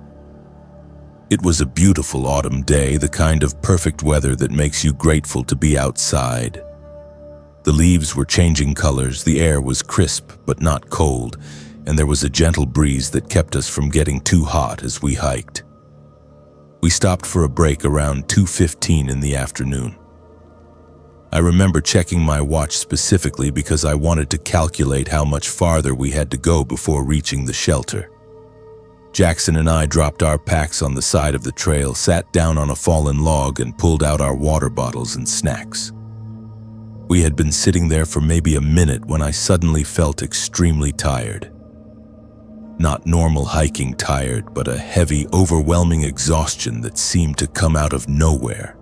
It was a beautiful autumn day, the kind of perfect weather that makes you grateful to be outside. The leaves were changing colors, the air was crisp but not cold, and there was a gentle breeze that kept us from getting too hot as we hiked. We stopped for a break around 2:15 in the afternoon. I remember checking my watch specifically because I wanted to calculate how much farther we had to go before reaching the shelter. Jackson and I dropped our packs on the side of the trail, sat down on a fallen log, and pulled out our water bottles and snacks. We had been sitting there for maybe a minute when I suddenly felt extremely tired. Not normal hiking tired, but a heavy, overwhelming exhaustion that seemed to come out of nowhere.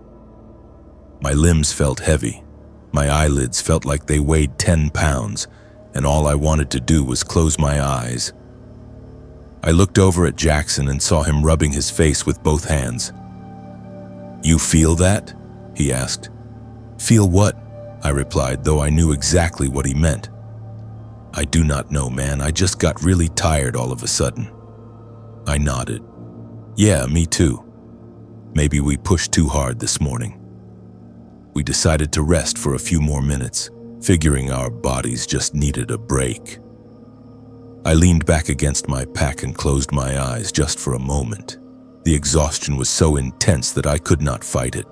My limbs felt heavy. My eyelids felt like they weighed 10 pounds, and all I wanted to do was close my eyes. I looked over at Jackson and saw him rubbing his face with both hands. "You feel that?" he asked. "Feel what?" I replied, though I knew exactly what he meant. "I do not know, man. I just got really tired all of a sudden." I nodded. "Yeah, me too. Maybe we pushed too hard this morning." We decided to rest for a few more minutes, figuring our bodies just needed a break. I leaned back against my pack and closed my eyes just for a moment. The exhaustion was so intense that I could not fight it.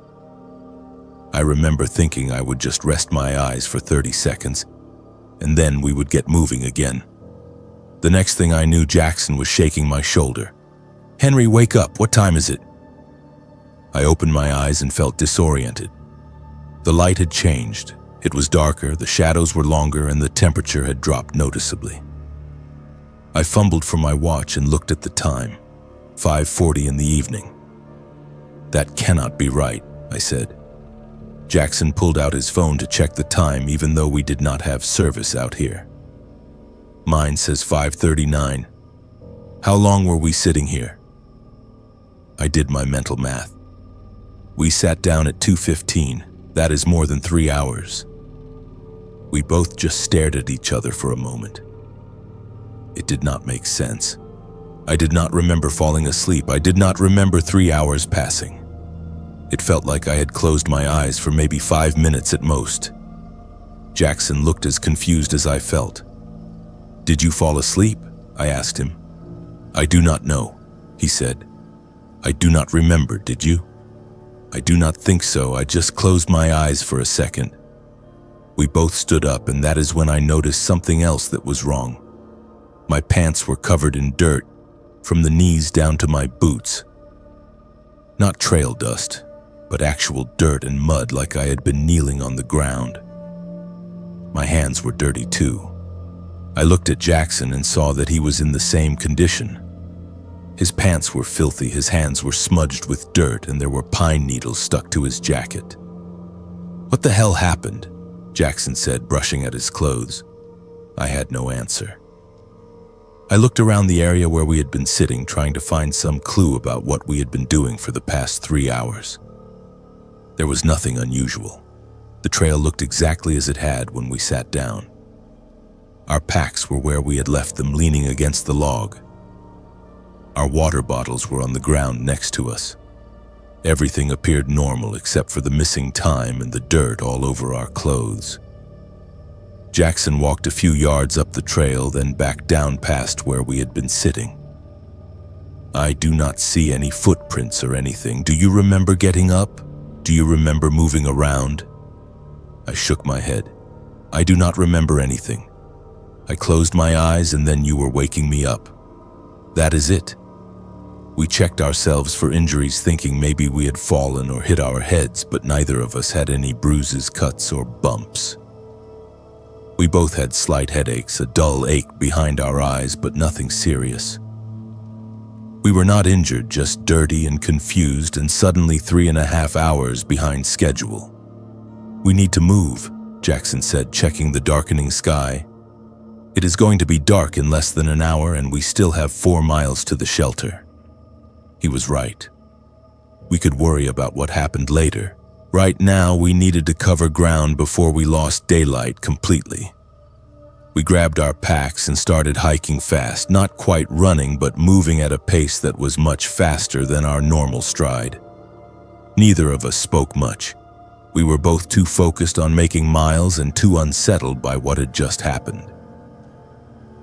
I remember thinking I would just rest my eyes for 30 seconds, and then we would get moving again. The next thing I knew, Jackson was shaking my shoulder. "Henry, wake up. What time is it?" I opened my eyes and felt disoriented. The light had changed. It was darker, the shadows were longer, and the temperature had dropped noticeably. I fumbled for my watch and looked at the time, 5:40 in the evening. "That cannot be right," I said. Jackson pulled out his phone to check the time, even though we did not have service out here. "Mine says 5:39. How long were we sitting here?" I did my mental math. We sat down at 2:15. That is more than 3 hours. We both just stared at each other for a moment. It did not make sense. I did not remember falling asleep. I did not remember 3 hours passing. It felt like I had closed my eyes for maybe 5 minutes at most. Jackson looked as confused as I felt. "Did you fall asleep?" I asked him. "I do not know," he said. "I do not remember, did you?" "I do not think so. I just closed my eyes for a second." We both stood up, and that is when I noticed something else that was wrong. My pants were covered in dirt, from the knees down to my boots. Not trail dust, but actual dirt and mud, like I had been kneeling on the ground. My hands were dirty too. I looked at Jackson and saw that he was in the same condition. His pants were filthy, his hands were smudged with dirt, and there were pine needles stuck to his jacket. "What the hell happened?" Jackson said, brushing at his clothes. I had no answer. I looked around the area where we had been sitting, trying to find some clue about what we had been doing for the past 3 hours. There was nothing unusual. The trail looked exactly as it had when we sat down. Our packs were where we had left them, leaning against the log. Our water bottles were on the ground next to us. Everything appeared normal except for the missing time and the dirt all over our clothes. Jackson walked a few yards up the trail, then back down past where we had been sitting. "I do not see any footprints or anything. Do you remember getting up? Do you remember moving around?" I shook my head. "I do not remember anything. I closed my eyes and then you were waking me up. That is it." We checked ourselves for injuries, thinking maybe we had fallen or hit our heads, but neither of us had any bruises, cuts, or bumps. We both had slight headaches, a dull ache behind our eyes, but nothing serious. We were not injured, just dirty and confused, and suddenly 3.5 hours behind schedule. "We need to move," Jackson said, checking the darkening sky. "It is going to be dark in less than an hour, and we still have 4 miles to the shelter." He was right. We could worry about what happened later. Right now, we needed to cover ground before we lost daylight completely. We grabbed our packs and started hiking fast, not quite running, but moving at a pace that was much faster than our normal stride. Neither of us spoke much. We were both too focused on making miles and too unsettled by what had just happened.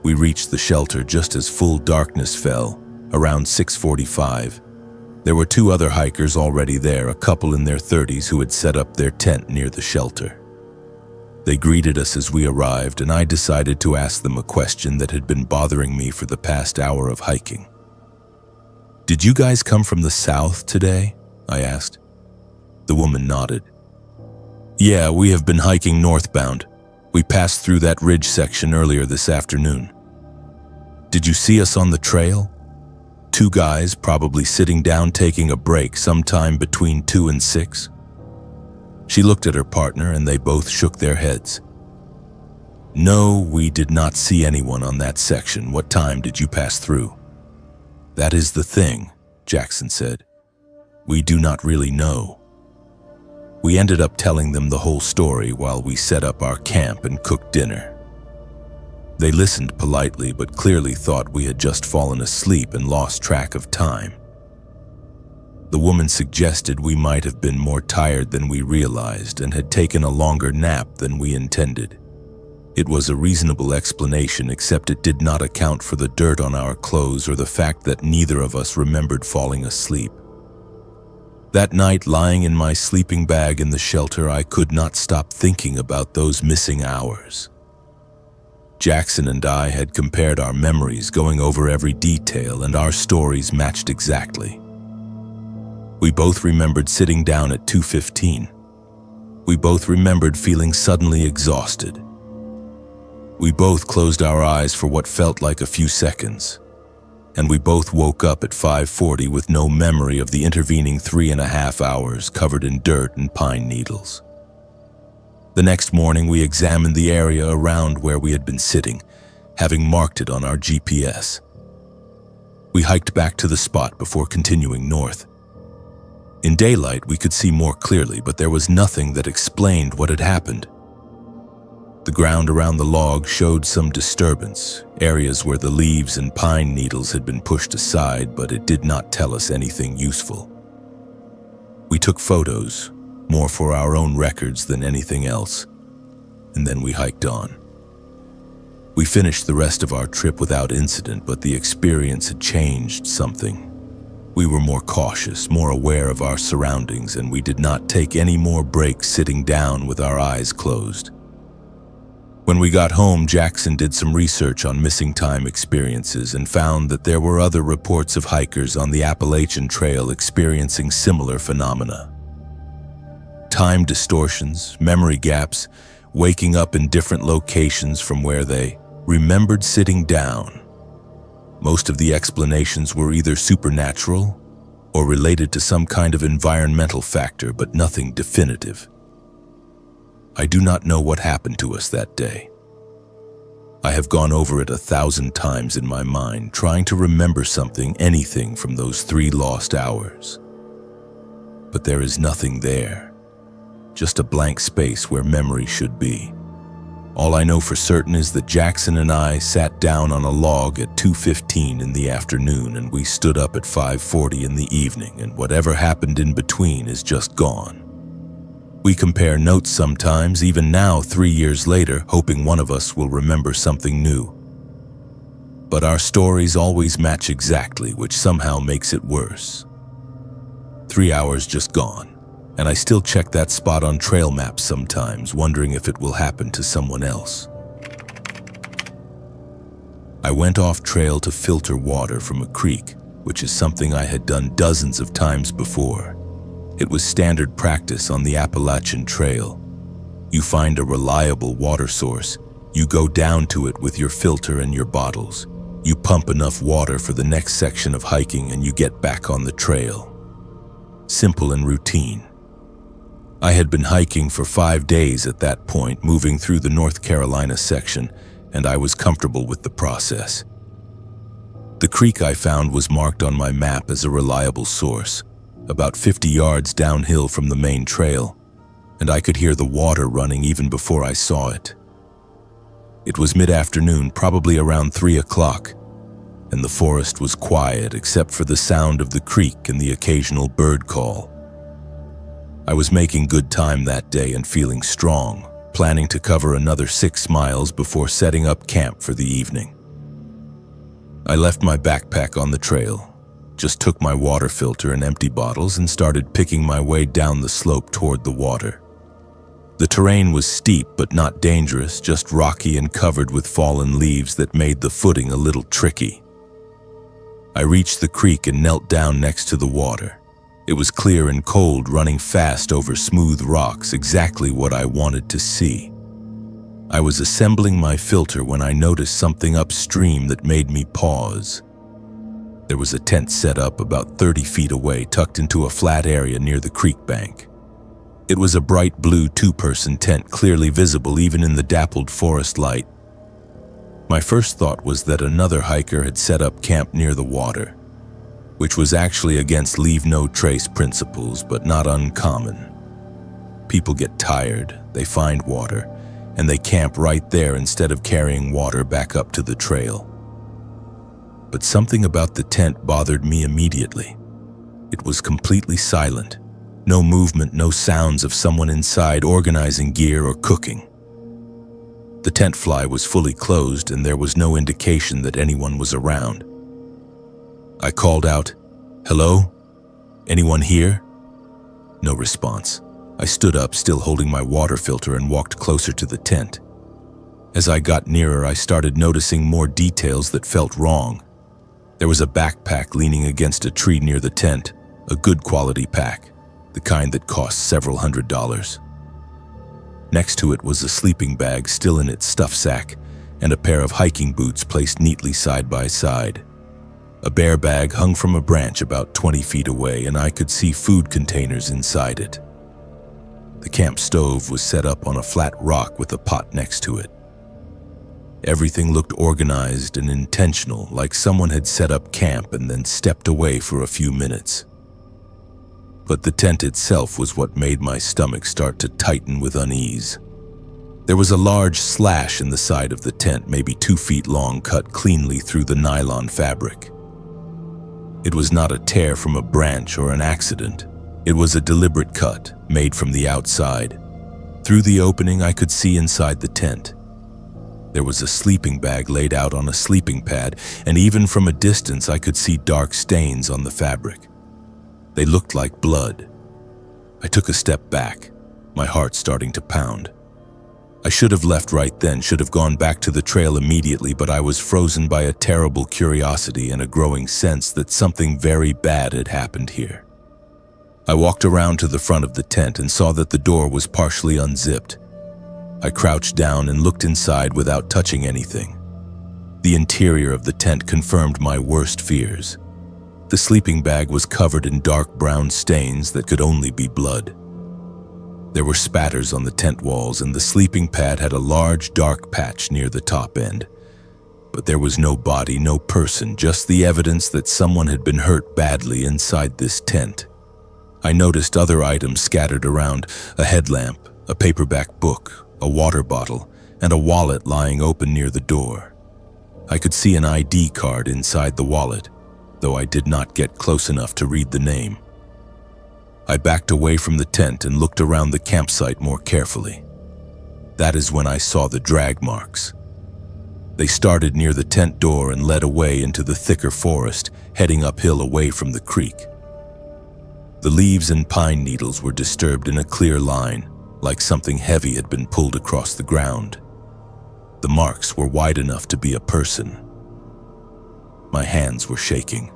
We reached the shelter just as full darkness fell, around 6:45. There were 2 other hikers already there, a couple in their 30s who had set up their tent near the shelter. They greeted us as we arrived, and I decided to ask them a question that had been bothering me for the past hour of hiking. "Did you guys come from the south today?" I asked. The woman nodded. "Yeah, we have been hiking northbound. We passed through that ridge section earlier this afternoon." "Did you see us on the trail?" 2 guys, probably sitting down taking a break sometime between 2 and 6. She looked at her partner and they both shook their heads. No, we did not see anyone on that section. What time did you pass through? That is the thing, Jackson said. We do not really know. We ended up telling them the whole story while we set up our camp and cooked dinner. They listened politely, but clearly thought we had just fallen asleep and lost track of time. The woman suggested we might have been more tired than we realized and had taken a longer nap than we intended. It was a reasonable explanation, except it did not account for the dirt on our clothes or the fact that neither of us remembered falling asleep. That night, lying in my sleeping bag in the shelter, I could not stop thinking about those missing hours. Jackson and I had compared our memories, going over every detail, and our stories matched exactly. We both remembered sitting down at 2:15. We both remembered feeling suddenly exhausted. We both closed our eyes for what felt like a few seconds, and we both woke up at 5:40 with no memory of the intervening 3.5 hours covered in dirt and pine needles. The next morning, we examined the area around where we had been sitting, having marked it on our GPS. We hiked back to the spot before continuing north. In daylight, we could see more clearly, but there was nothing that explained what had happened. The ground around the log showed some disturbance, areas where the leaves and pine needles had been pushed aside, but it did not tell us anything useful. We took photos, more for our own records than anything else, and then we hiked on. We finished the rest of our trip without incident, but the experience had changed something. We were more cautious, more aware of our surroundings, and we did not take any more breaks sitting down with our eyes closed. When we got home, Jackson did some research on missing time experiences and found that there were other reports of hikers on the Appalachian Trail experiencing similar phenomena. Time distortions, memory gaps, waking up in different locations from where they remembered sitting down. Most of the explanations were either supernatural or related to some kind of environmental factor, but nothing definitive. I do not know what happened to us that day. I have gone over it 1,000 times in my mind, trying to remember something, anything from those 3 lost hours. But there is nothing there, just a blank space where memory should be. All I know for certain is that Jackson and I sat down on a log at 2:15 in the afternoon, and we stood up at 5:40 in the evening, and whatever happened in between is just gone. We compare notes sometimes, even now 3 years later, hoping one of us will remember something new. But our stories always match exactly, which somehow makes it worse. 3 hours just gone, and I still check that spot on trail maps sometimes, wondering if it will happen to someone else. I went off trail to filter water from a creek, which is something I had done dozens of times before. It was standard practice on the Appalachian Trail. You find a reliable water source, you go down to it with your filter and your bottles. You pump enough water for the next section of hiking and you get back on the trail. Simple and routine. I had been hiking for 5 days at that point, moving through the North Carolina section, and I was comfortable with the process. The creek I found was marked on my map as a reliable source, about 50 yards downhill from the main trail, and I could hear the water running even before I saw it. It was mid-afternoon, probably around 3 o'clock, and the forest was quiet except for the sound of the creek and the occasional bird call. I was making good time that day and feeling strong, planning to cover another 6 miles before setting up camp for the evening. I left my backpack on the trail, just took my water filter and empty bottles and started picking my way down the slope toward the water. The terrain was steep but not dangerous, just rocky and covered with fallen leaves that made the footing a little tricky. I reached the creek and knelt down next to the water. It was clear and cold, running fast over smooth rocks, exactly what I wanted to see. I was assembling my filter when I noticed something upstream that made me pause. There was a tent set up about 30 feet away, tucked into a flat area near the creek bank. It was a bright blue two-person tent, clearly visible even in the dappled forest light. My first thought was that another hiker had set up camp near the water, which was actually against leave no trace principles, but not uncommon. People get tired, they find water, and they camp right there instead of carrying water back up to the trail. But something about the tent bothered me immediately. It was completely silent. No movement, no sounds of someone inside organizing gear or cooking. The tent fly was fully closed and there was no indication that anyone was around. I called out, "Hello? Anyone here?" No response. I stood up, still holding my water filter, and walked closer to the tent. As I got nearer, I started noticing more details that felt wrong. There was a backpack leaning against a tree near the tent, a good quality pack, the kind that costs several $100s. Next to it was a sleeping bag still in its stuff sack, and a pair of hiking boots placed neatly side by side. A bear bag hung from a branch about 20 feet away, and I could see food containers inside it. The camp stove was set up on a flat rock with a pot next to it. Everything looked organized and intentional, like someone had set up camp and then stepped away for a few minutes. But the tent itself was what made my stomach start to tighten with unease. There was a large slash in the side of the tent, maybe 2 feet long, cut cleanly through the nylon fabric. It was not a tear from a branch or an accident. It was a deliberate cut, made from the outside. Through the opening, I could see inside the tent. There was a sleeping bag laid out on a sleeping pad, and even from a distance I could see dark stains on the fabric. They looked like blood. I took a step back, my heart starting to pound. I should have left right then, should have gone back to the trail immediately, but I was frozen by a terrible curiosity and a growing sense that something very bad had happened here. I walked around to the front of the tent and saw that the door was partially unzipped. I crouched down and looked inside without touching anything. The interior of the tent confirmed my worst fears. The sleeping bag was covered in dark brown stains that could only be blood. There were spatters on the tent walls, and the sleeping pad had a large dark patch near the top end. But there was no body, no person, just the evidence that someone had been hurt badly inside this tent. I noticed other items scattered around: a headlamp, a paperback book, a water bottle, and a wallet lying open near the door. I could see an ID card inside the wallet, though I did not get close enough to read the name. I backed away from the tent and looked around the campsite more carefully. That is when I saw the drag marks. They started near the tent door and led away into the thicker forest, heading uphill away from the creek. The leaves and pine needles were disturbed in a clear line, like something heavy had been pulled across the ground. The marks were wide enough to be a person. My hands were shaking.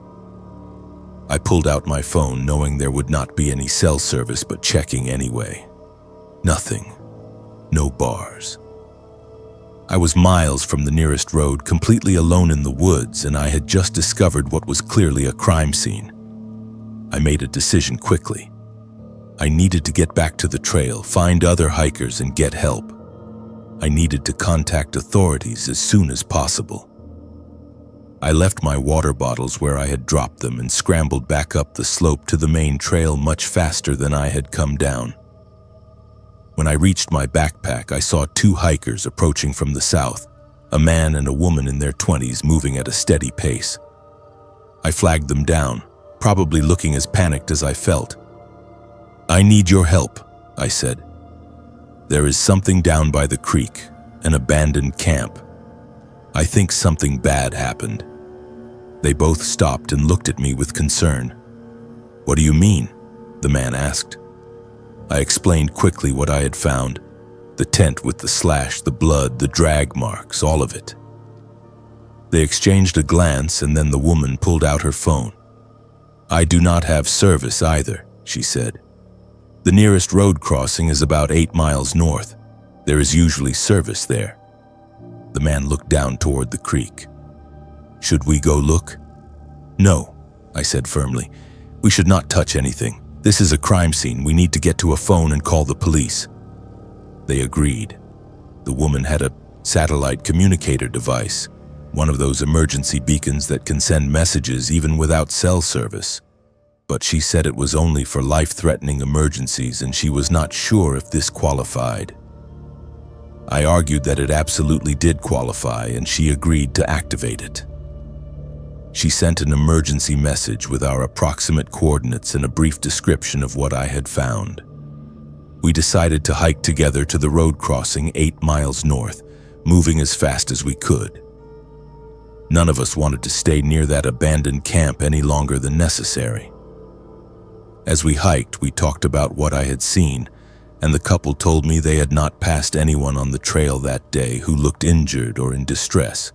I pulled out my phone, knowing there would not be any cell service, but checking anyway. Nothing. No bars. I was miles from the nearest road, completely alone in the woods, and I had just discovered what was clearly a crime scene. I made a decision quickly. I needed to get back to the trail, find other hikers, and get help. I needed to contact authorities as soon as possible. I left my water bottles where I had dropped them and scrambled back up the slope to the main trail much faster than I had come down. When I reached my backpack, I saw 2 hikers approaching from the south, a man and a woman in their 20s moving at a steady pace. I flagged them down, probably looking as panicked as I felt. "I need your help," I said. "There is something down by the creek, an abandoned camp. I think something bad happened." They both stopped and looked at me with concern. "What do you mean?" the man asked. I explained quickly what I had found: the tent with the slash, the blood, the drag marks, all of it. They exchanged a glance, and then the woman pulled out her phone. "I do not have service either," she said. "The nearest road crossing is about 8 miles north. There is usually service there." The man looked down toward the creek. "Should we go look?" "No," I said firmly. "We should not touch anything. "This is a crime scene. We need to get to a phone and call the police." They agreed. The woman had a satellite communicator device, one of those emergency beacons that can send messages even without cell service. But she said it was only for life-threatening emergencies and she was not sure if this qualified. I argued that it absolutely did qualify and she agreed to activate it. She sent an emergency message with our approximate coordinates and a brief description of what I had found. We decided to hike together to the road crossing 8 miles north, moving as fast as we could. None of us wanted to stay near that abandoned camp any longer than necessary. As we hiked, we talked about what I had seen, and the couple told me they had not passed anyone on the trail that day who looked injured or in distress.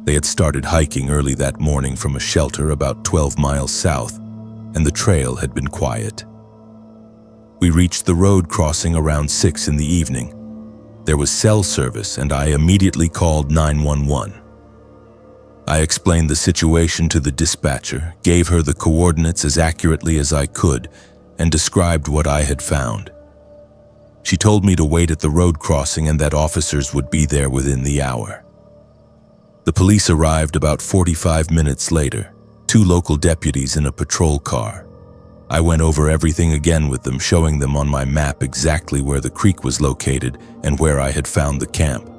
They had started hiking early that morning from a shelter about 12 miles south, and the trail had been quiet. We reached the road crossing around 6 in the evening. There was cell service, and I immediately called 911. I explained the situation to the dispatcher, gave her the coordinates as accurately as I could, and described what I had found. She told me to wait at the road crossing and that officers would be there within the hour. The police arrived about 45 minutes later, 2 local deputies in a patrol car. I went over everything again with them, showing them on my map exactly where the creek was located and where I had found the camp.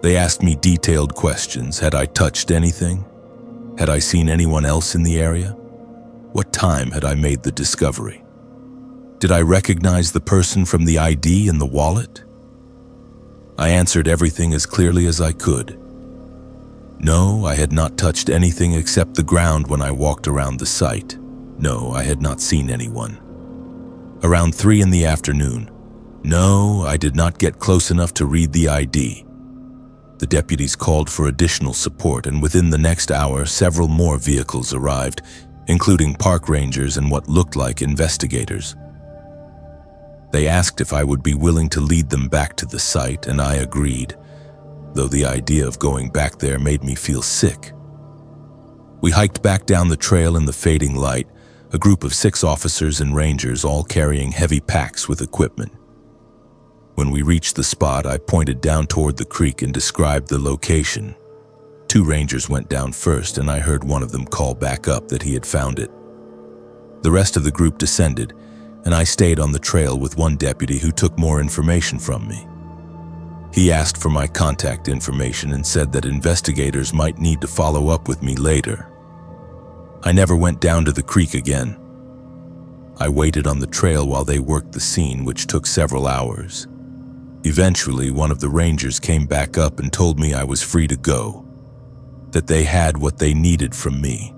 They asked me detailed questions. Had I touched anything? Had I seen anyone else in the area? What time had I made the discovery? Did I recognize the person from the ID in the wallet? I answered everything as clearly as I could. No, I had not touched anything except the ground when I walked around the site. No, I had not seen anyone. Around 3 in the afternoon. No, I did not get close enough to read the ID. The deputies called for additional support, and within the next hour, several more vehicles arrived, including park rangers and what looked like investigators. They asked if I would be willing to lead them back to the site, and I agreed, though the idea of going back there made me feel sick. We hiked back down the trail in the fading light, a group of 6 officers and rangers all carrying heavy packs with equipment. When we reached the spot, I pointed down toward the creek and described the location. 2 rangers went down first, and I heard one of them call back up that he had found it. The rest of the group descended, and I stayed on the trail with one deputy who took more information from me. He asked for my contact information and said that investigators might need to follow up with me later. I never went down to the creek again. I waited on the trail while they worked the scene, which took several hours. Eventually, one of the rangers came back up and told me I was free to go, that they had what they needed from me.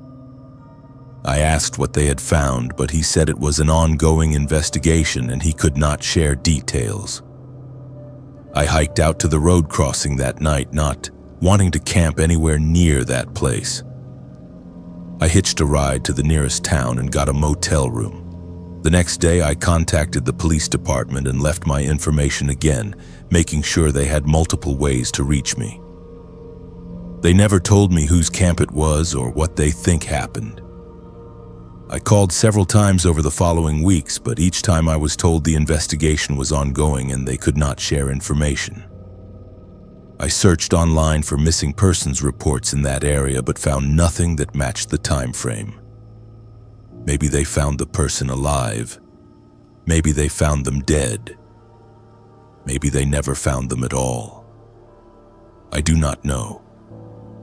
I asked what they had found, but he said it was an ongoing investigation and he could not share details. I hiked out to the road crossing that night, not wanting to camp anywhere near that place. I hitched a ride to the nearest town and got a motel room. The next day, I contacted the police department and left my information again, making sure they had multiple ways to reach me. They never told me whose camp it was or what they think happened. I called several times over the following weeks, but each time I was told the investigation was ongoing and they could not share information. I searched online for missing persons reports in that area, but found nothing that matched the time frame. Maybe they found the person alive. Maybe they found them dead. Maybe they never found them at all. I do not know.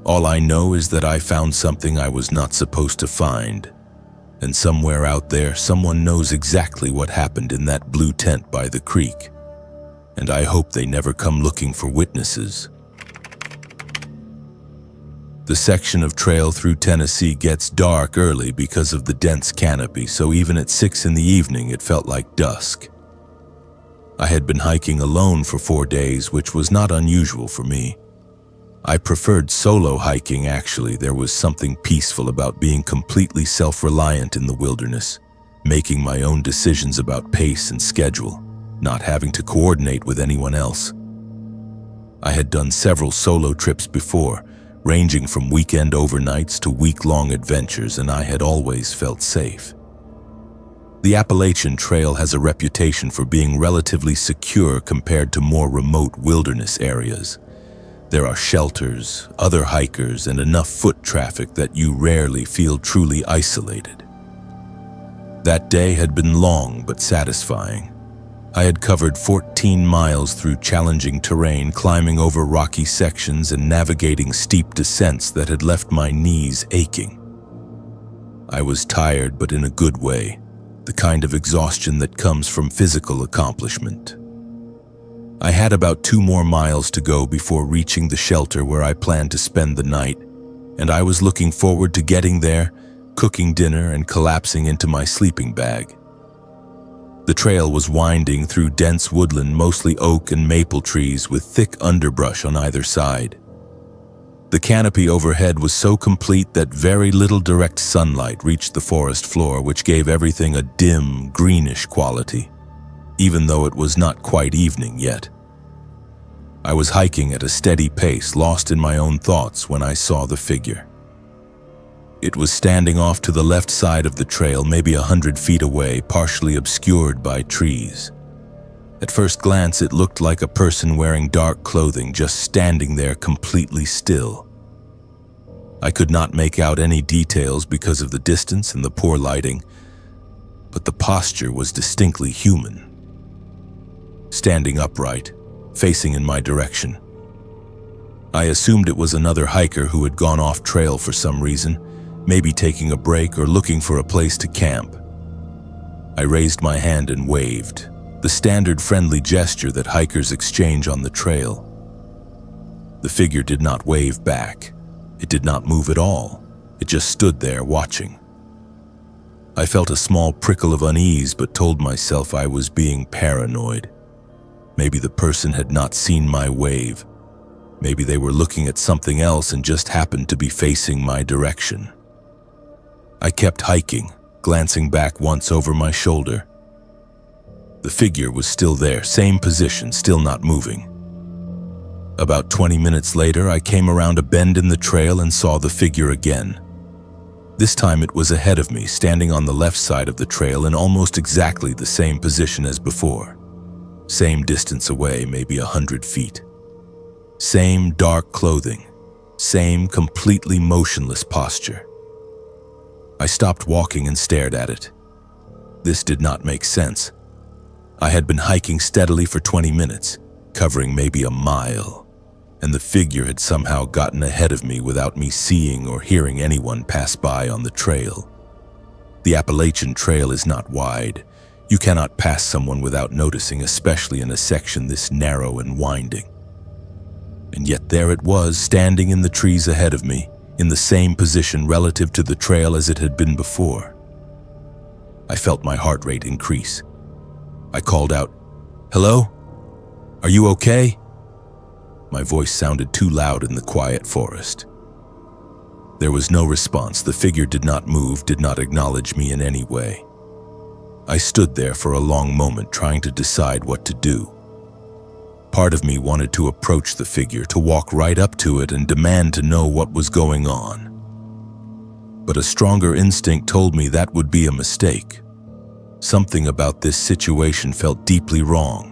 All I know is that I found something I was not supposed to find, and somewhere out there, someone knows exactly what happened in that blue tent by the creek, and I hope they never come looking for witnesses. The section of trail through Tennessee gets dark early because of the dense canopy, so even at 6 in the evening it felt like dusk. I had been hiking alone for 4 days, which was not unusual for me. I preferred solo hiking, actually. There was something peaceful about being completely self-reliant in the wilderness, making my own decisions about pace and schedule, not having to coordinate with anyone else. I had done several solo trips before, ranging from weekend overnights to week-long adventures, and I had always felt safe. The Appalachian Trail has a reputation for being relatively secure compared to more remote wilderness areas. There are shelters, other hikers, and enough foot traffic that you rarely feel truly isolated. That day had been long but satisfying. I had covered 14 miles through challenging terrain, climbing over rocky sections and navigating steep descents that had left my knees aching. I was tired, but in a good way, the kind of exhaustion that comes from physical accomplishment. I had about 2 more miles to go before reaching the shelter where I planned to spend the night, and I was looking forward to getting there, cooking dinner, and collapsing into my sleeping bag. The trail was winding through dense woodland, mostly oak and maple trees with thick underbrush on either side. The canopy overhead was so complete that very little direct sunlight reached the forest floor, which gave everything a dim, greenish quality, even though it was not quite evening yet. I was hiking at a steady pace, lost in my own thoughts, when I saw the figure. It was standing off to the left side of the trail, maybe 100 feet away, partially obscured by trees. At first glance, it looked like a person wearing dark clothing, just standing there completely still. I could not make out any details because of the distance and the poor lighting, but the posture was distinctly human. Standing upright, facing in my direction. I assumed it was another hiker who had gone off trail for some reason, maybe taking a break or looking for a place to camp. I raised my hand and waved, the standard friendly gesture that hikers exchange on the trail. The figure did not wave back. It did not move at all. It just stood there watching. I felt a small prickle of unease, but told myself I was being paranoid. Maybe the person had not seen my wave. Maybe they were looking at something else and just happened to be facing my direction. I kept hiking, glancing back once over my shoulder. The figure was still there, same position, still not moving. About 20 minutes later, I came around a bend in the trail and saw the figure again. This time it was ahead of me, standing on the left side of the trail in almost exactly the same position as before. Same distance away, maybe 100 feet. Same dark clothing, same completely motionless posture. I stopped walking and stared at it. This did not make sense. I had been hiking steadily for 20 minutes, covering maybe a mile, and the figure had somehow gotten ahead of me without me seeing or hearing anyone pass by on the trail. The Appalachian Trail is not wide. You cannot pass someone without noticing, especially in a section this narrow and winding. And yet there it was, standing in the trees ahead of me, in the same position relative to the trail as it had been before. I felt my heart rate increase. I called out, "Hello? Are you okay?" My voice sounded too loud in the quiet forest. There was no response. The figure did not move, did not acknowledge me in any way. I stood there for a long moment, trying to decide what to do. Part of me wanted to approach the figure, to walk right up to it and demand to know what was going on. But a stronger instinct told me that would be a mistake. Something about this situation felt deeply wrong.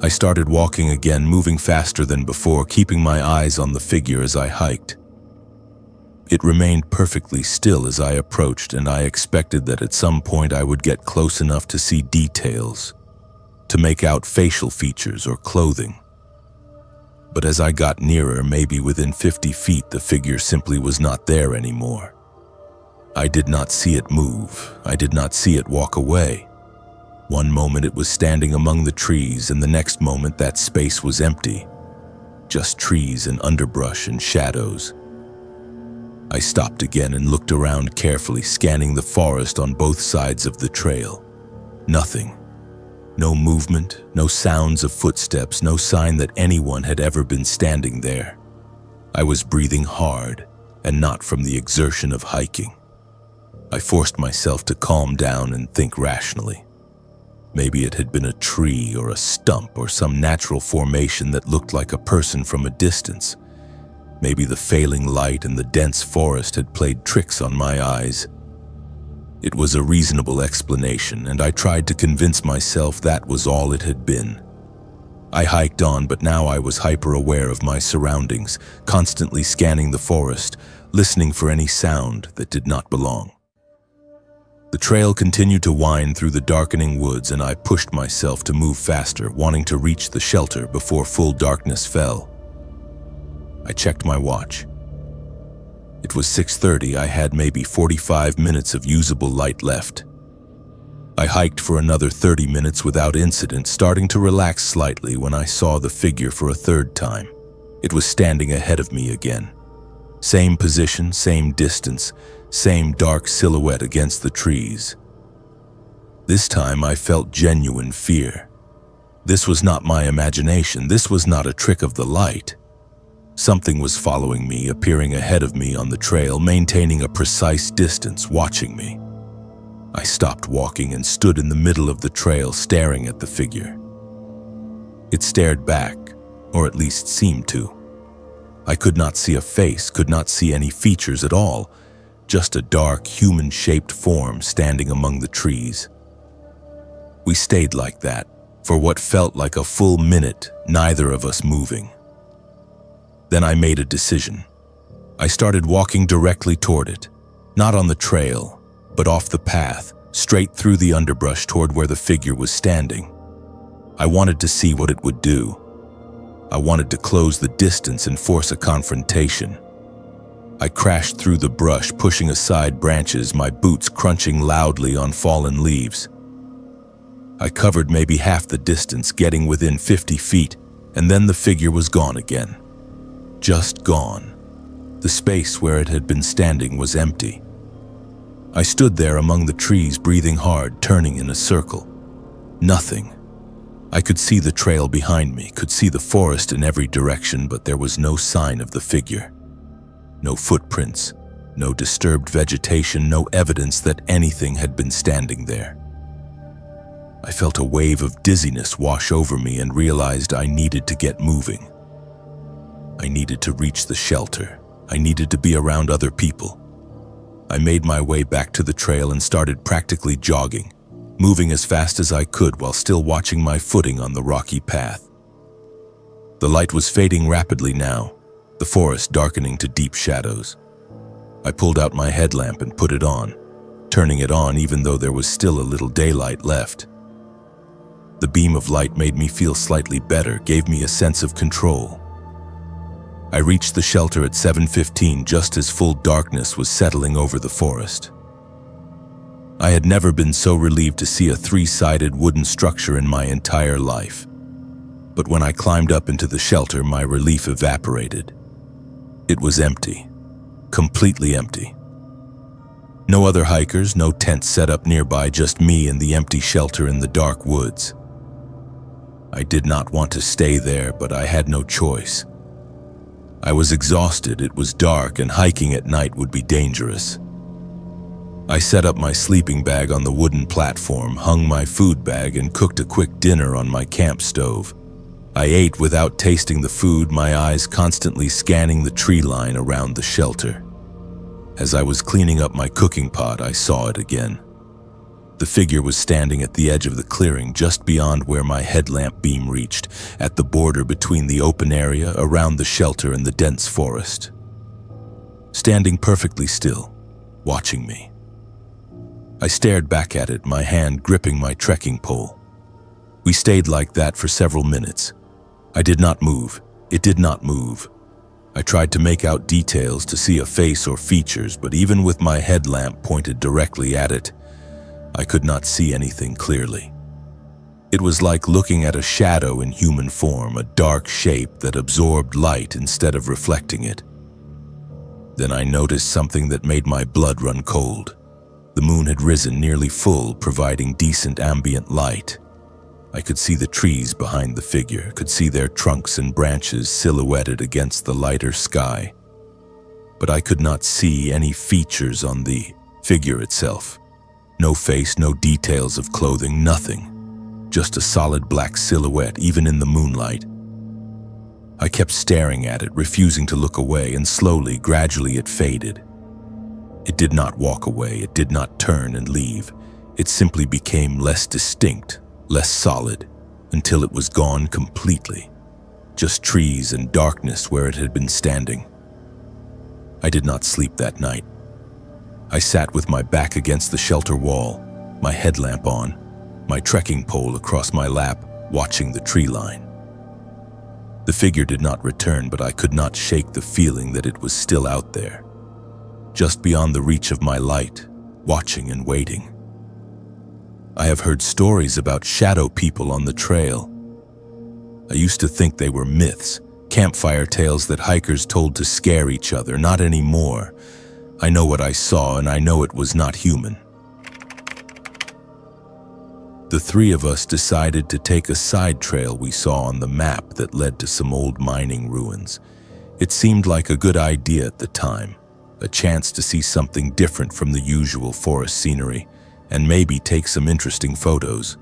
I started walking again, moving faster than before, keeping my eyes on the figure as I hiked. It remained perfectly still as I approached, and I expected that at some point I would get close enough to see details, to make out facial features or clothing. But as I got nearer, maybe within 50 feet, the figure simply was not there anymore. I did not see it move. I did not see it walk away. One moment it was standing among the trees, and the next moment that space was empty. Just trees and underbrush and shadows. I stopped again and looked around carefully, scanning the forest on both sides of the trail. Nothing. No movement, no sounds of footsteps, no sign that anyone had ever been standing there. I was breathing hard, and not from the exertion of hiking. I forced myself to calm down and think rationally. Maybe it had been a tree or a stump or some natural formation that looked like a person from a distance. Maybe the failing light and the dense forest had played tricks on my eyes. It was a reasonable explanation, and I tried to convince myself that was all it had been. I hiked on, but now I was hyper-aware of my surroundings, constantly scanning the forest, listening for any sound that did not belong. The trail continued to wind through the darkening woods, and I pushed myself to move faster, wanting to reach the shelter before full darkness fell. I checked my watch. It was 6:30. I had maybe 45 minutes of usable light left. I hiked for another 30 minutes without incident, starting to relax slightly when I saw the figure for a third time. It was standing ahead of me again. Same position, same distance, same dark silhouette against the trees. This time I felt genuine fear. This was not my imagination. This was not a trick of the light. Something was following me, appearing ahead of me on the trail, maintaining a precise distance, watching me. I stopped walking and stood in the middle of the trail, staring at the figure. It stared back, or at least seemed to. I could not see a face, could not see any features at all, just a dark, human-shaped form standing among the trees. We stayed like that for what felt like a full minute, neither of us moving. Then I made a decision. I started walking directly toward it, not on the trail, but off the path, straight through the underbrush toward where the figure was standing. I wanted to see what it would do. I wanted to close the distance and force a confrontation. I crashed through the brush, pushing aside branches, my boots crunching loudly on fallen leaves. I covered maybe half the distance, getting within 50 feet, and then the figure was gone again. Just gone. The space where it had been standing was empty. I stood there among the trees, breathing hard, turning in a circle. Nothing. I could see the trail behind me, could see the forest in every direction, but there was no sign of the figure. No footprints, no disturbed vegetation, no evidence that anything had been standing there. I felt a wave of dizziness wash over me and realized I needed to get moving. I needed to reach the shelter. I needed to be around other people. I made my way back to the trail and started practically jogging, moving as fast as I could while still watching my footing on the rocky path. The light was fading rapidly now, the forest darkening to deep shadows. I pulled out my headlamp and put it on, turning it on even though there was still a little daylight left. The beam of light made me feel slightly better, gave me a sense of control. I reached the shelter at 7:15 just as full darkness was settling over the forest. I had never been so relieved to see a three-sided wooden structure in my entire life. But when I climbed up into the shelter, my relief evaporated. It was empty, completely empty. No other hikers, no tents set up nearby, just me and the empty shelter in the dark woods. I did not want to stay there, but I had no choice. I was exhausted, it was dark, and hiking at night would be dangerous. I set up my sleeping bag on the wooden platform, hung my food bag, and cooked a quick dinner on my camp stove. I ate without tasting the food, my eyes constantly scanning the tree line around the shelter. As I was cleaning up my cooking pot, I saw it again. The figure was standing at the edge of the clearing, just beyond where my headlamp beam reached, at the border between the open area around the shelter and the dense forest. Standing perfectly still, watching me. I stared back at it, my hand gripping my trekking pole. We stayed like that for several minutes. I did not move. It did not move. I tried to make out details, to see a face or features, but even with my headlamp pointed directly at it, I could not see anything clearly. It was like looking at a shadow in human form, a dark shape that absorbed light instead of reflecting it. Then I noticed something that made my blood run cold. The moon had risen nearly full, providing decent ambient light. I could see the trees behind the figure, could see their trunks and branches silhouetted against the lighter sky. But I could not see any features on the figure itself. No face, no details of clothing, nothing. Just a solid black silhouette, even in the moonlight. I kept staring at it, refusing to look away, and slowly, gradually it faded. It did not walk away, it did not turn and leave. It simply became less distinct, less solid, until it was gone completely. Just trees and darkness where it had been standing. I did not sleep that night. I sat with my back against the shelter wall, my headlamp on, my trekking pole across my lap, watching the tree line. The figure did not return, but I could not shake the feeling that it was still out there, just beyond the reach of my light, watching and waiting. I have heard stories about shadow people on the trail. I used to think they were myths, campfire tales that hikers told to scare each other. Not anymore. I know what I saw, and I know it was not human. The three of us decided to take a side trail we saw on the map that led to some old mining ruins. It seemed like a good idea at the time, a chance to see something different from the usual forest scenery, and maybe take some interesting photos.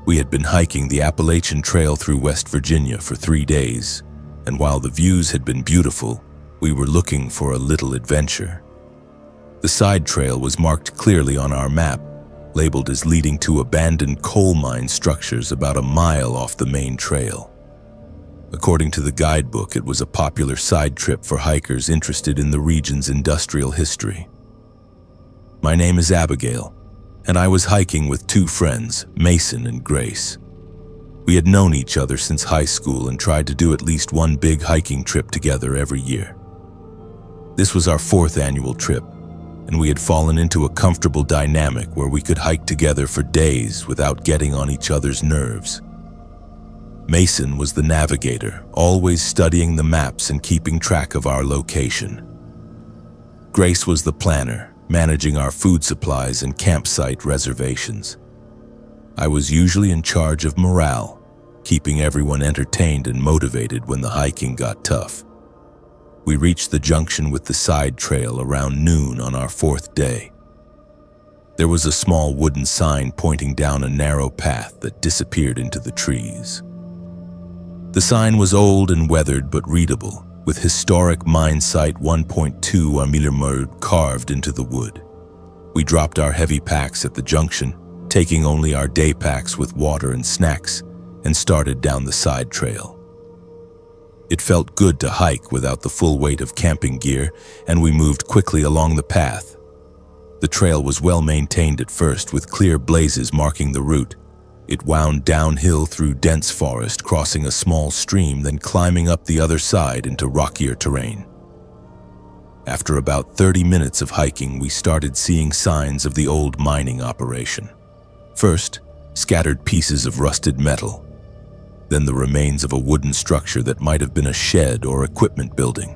We had been hiking the Appalachian Trail through West Virginia for 3 days, and while the views had been beautiful, we were looking for a little adventure. The side trail was marked clearly on our map, labeled as leading to abandoned coal mine structures about a mile off the main trail. According to the guidebook, it was a popular side trip for hikers interested in the region's industrial history. My name is Abigail, and I was hiking with 2 friends, Mason and Grace. We had known each other since high school and tried to do at least one big hiking trip together every year. This was our 4th annual trip, and we had fallen into a comfortable dynamic where we could hike together for days without getting on each other's nerves. Mason was the navigator, always studying the maps and keeping track of our location. Grace was the planner, managing our food supplies and campsite reservations. I was usually in charge of morale, keeping everyone entertained and motivated when the hiking got tough. We reached the junction with the side trail around noon on our 4th day. There was a small wooden sign pointing down a narrow path that disappeared into the trees. The sign was old and weathered but readable, with historic mine site 1.2 mm carved into the wood. We dropped our heavy packs at the junction, taking only our day packs with water and snacks, and started down the side trail. It felt good to hike without the full weight of camping gear, and we moved quickly along the path. The trail was well maintained at first, with clear blazes marking the route. It wound downhill through dense forest, crossing a small stream, then climbing up the other side into rockier terrain. After about 30 minutes of hiking, we started seeing signs of the old mining operation. First, scattered pieces of rusted metal, then the remains of a wooden structure that might have been a shed or equipment building.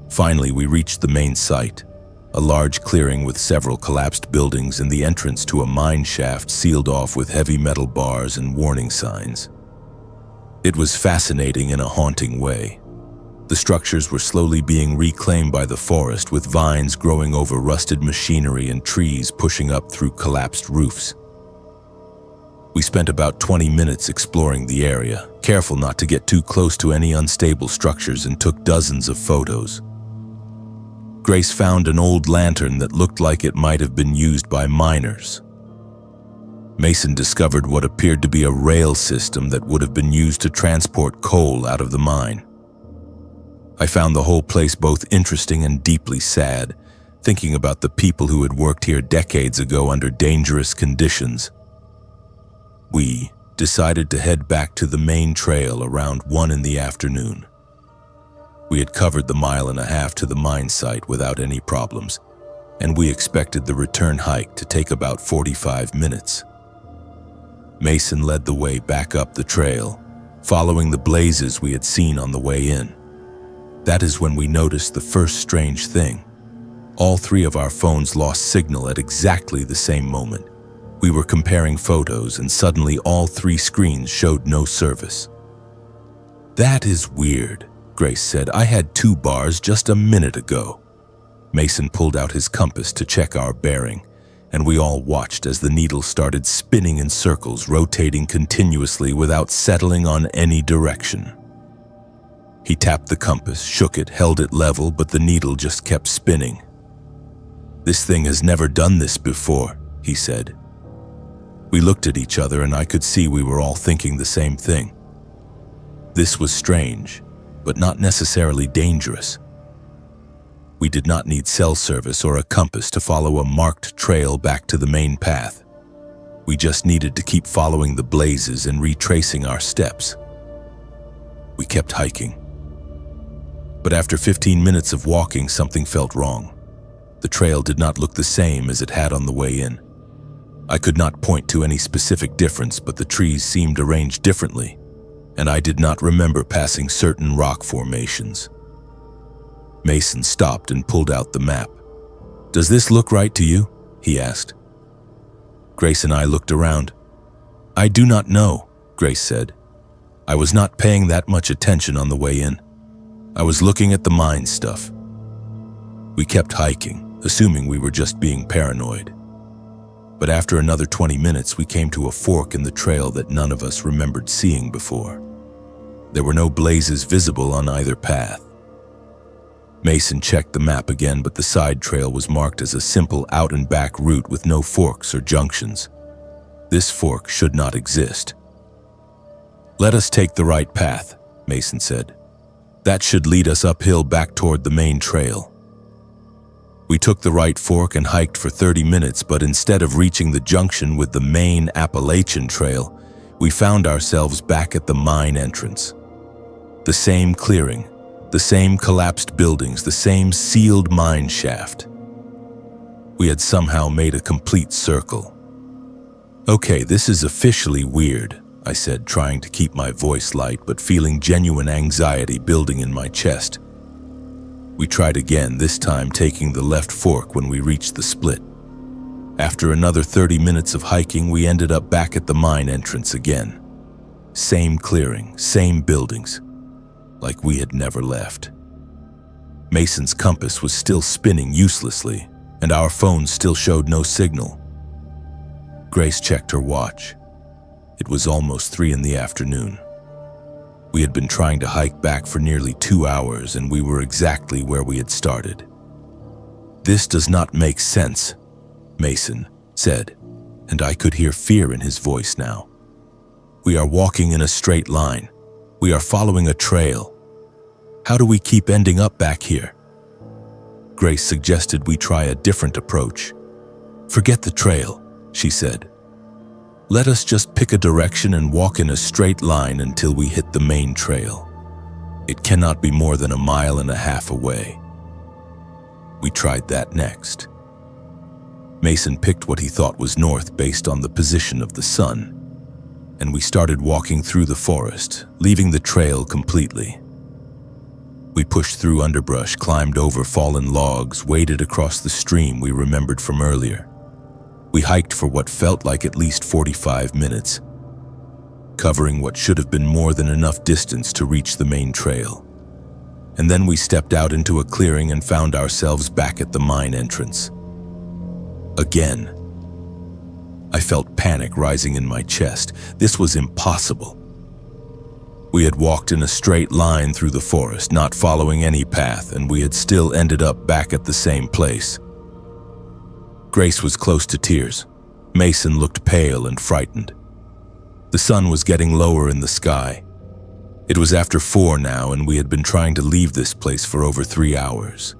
Finally, we reached the main site, a large clearing with several collapsed buildings and the entrance to a mine shaft sealed off with heavy metal bars and warning signs. It was fascinating in a haunting way. The structures were slowly being reclaimed by the forest, with vines growing over rusted machinery and trees pushing up through collapsed roofs. We spent about 20 minutes exploring the area, careful not to get too close to any unstable structures, and took dozens of photos. Grace found an old lantern that looked like it might have been used by miners. Mason discovered what appeared to be a rail system that would have been used to transport coal out of the mine. I found the whole place both interesting and deeply sad, thinking about the people who had worked here decades ago under dangerous conditions. We decided to head back to the main trail around 1 in the afternoon. We had covered the 1.5 miles to the mine site without any problems, and we expected the return hike to take about 45 minutes. Mason led the way back up the trail, following the blazes we had seen on the way in. That is when we noticed the first strange thing. All 3 of our phones lost signal at exactly the same moment. We were comparing photos, and suddenly all 3 screens showed no service. "That is weird," Grace said. "I had 2 bars just a minute ago." Mason pulled out his compass to check our bearing, and we all watched as the needle started spinning in circles, rotating continuously without settling on any direction. He tapped the compass, shook it, held it level, but the needle just kept spinning. "This thing has never done this before," he said. We looked at each other and I could see we were all thinking the same thing. This was strange, but not necessarily dangerous. We did not need cell service or a compass to follow a marked trail back to the main path. We just needed to keep following the blazes and retracing our steps. We kept hiking. But after 15 minutes of walking, something felt wrong. The trail did not look the same as it had on the way in. I could not point to any specific difference, but the trees seemed arranged differently, and I did not remember passing certain rock formations. Mason stopped and pulled out the map. "Does this look right to you?" he asked. Grace and I looked around. "I do not know," Grace said. "I was not paying that much attention on the way in. I was looking at the mine stuff." We kept hiking, assuming we were just being paranoid. But after another 20 minutes, we came to a fork in the trail that none of us remembered seeing before. There were no blazes visible on either path. Mason checked the map again, but the side trail was marked as a simple out-and-back route with no forks or junctions. This fork should not exist. "Let us take the right path," Mason said. "That should lead us uphill back toward the main trail." We took the right fork and hiked for 30 minutes, but instead of reaching the junction with the main Appalachian Trail, we found ourselves back at the mine entrance. The same clearing, the same collapsed buildings, the same sealed mine shaft. We had somehow made a complete circle. "Okay, this is officially weird," I said, trying to keep my voice light but feeling genuine anxiety building in my chest. We tried again, this time taking the left fork when we reached the split. After another 30 minutes of hiking, we ended up back at the mine entrance again. Same clearing, same buildings, like we had never left. Mason's compass was still spinning uselessly, and our phones still showed no signal. Grace checked her watch. It was almost 3 in the afternoon. We had been trying to hike back for nearly 2 hours, and we were exactly where we had started. "This does not make sense," Mason said, and I could hear fear in his voice now. "We are walking in a straight line. We are following a trail. How do we keep ending up back here?" Grace suggested we try a different approach. "Forget the trail," she said. "Let us just pick a direction and walk in a straight line until we hit the main trail. It cannot be more than 1.5 miles away." We tried that next. Mason picked what he thought was north based on the position of the sun, and we started walking through the forest, leaving the trail completely. We pushed through underbrush, climbed over fallen logs, waded across the stream we remembered from earlier. We hiked for what felt like at least 45 minutes, covering what should have been more than enough distance to reach the main trail. And then we stepped out into a clearing and found ourselves back at the mine entrance. Again. I felt panic rising in my chest. This was impossible. We had walked in a straight line through the forest, not following any path, and we had still ended up back at the same place. Grace was close to tears. Mason looked pale and frightened. The sun was getting lower in the sky. It was after 4 now, and we had been trying to leave this place for over 3 hours.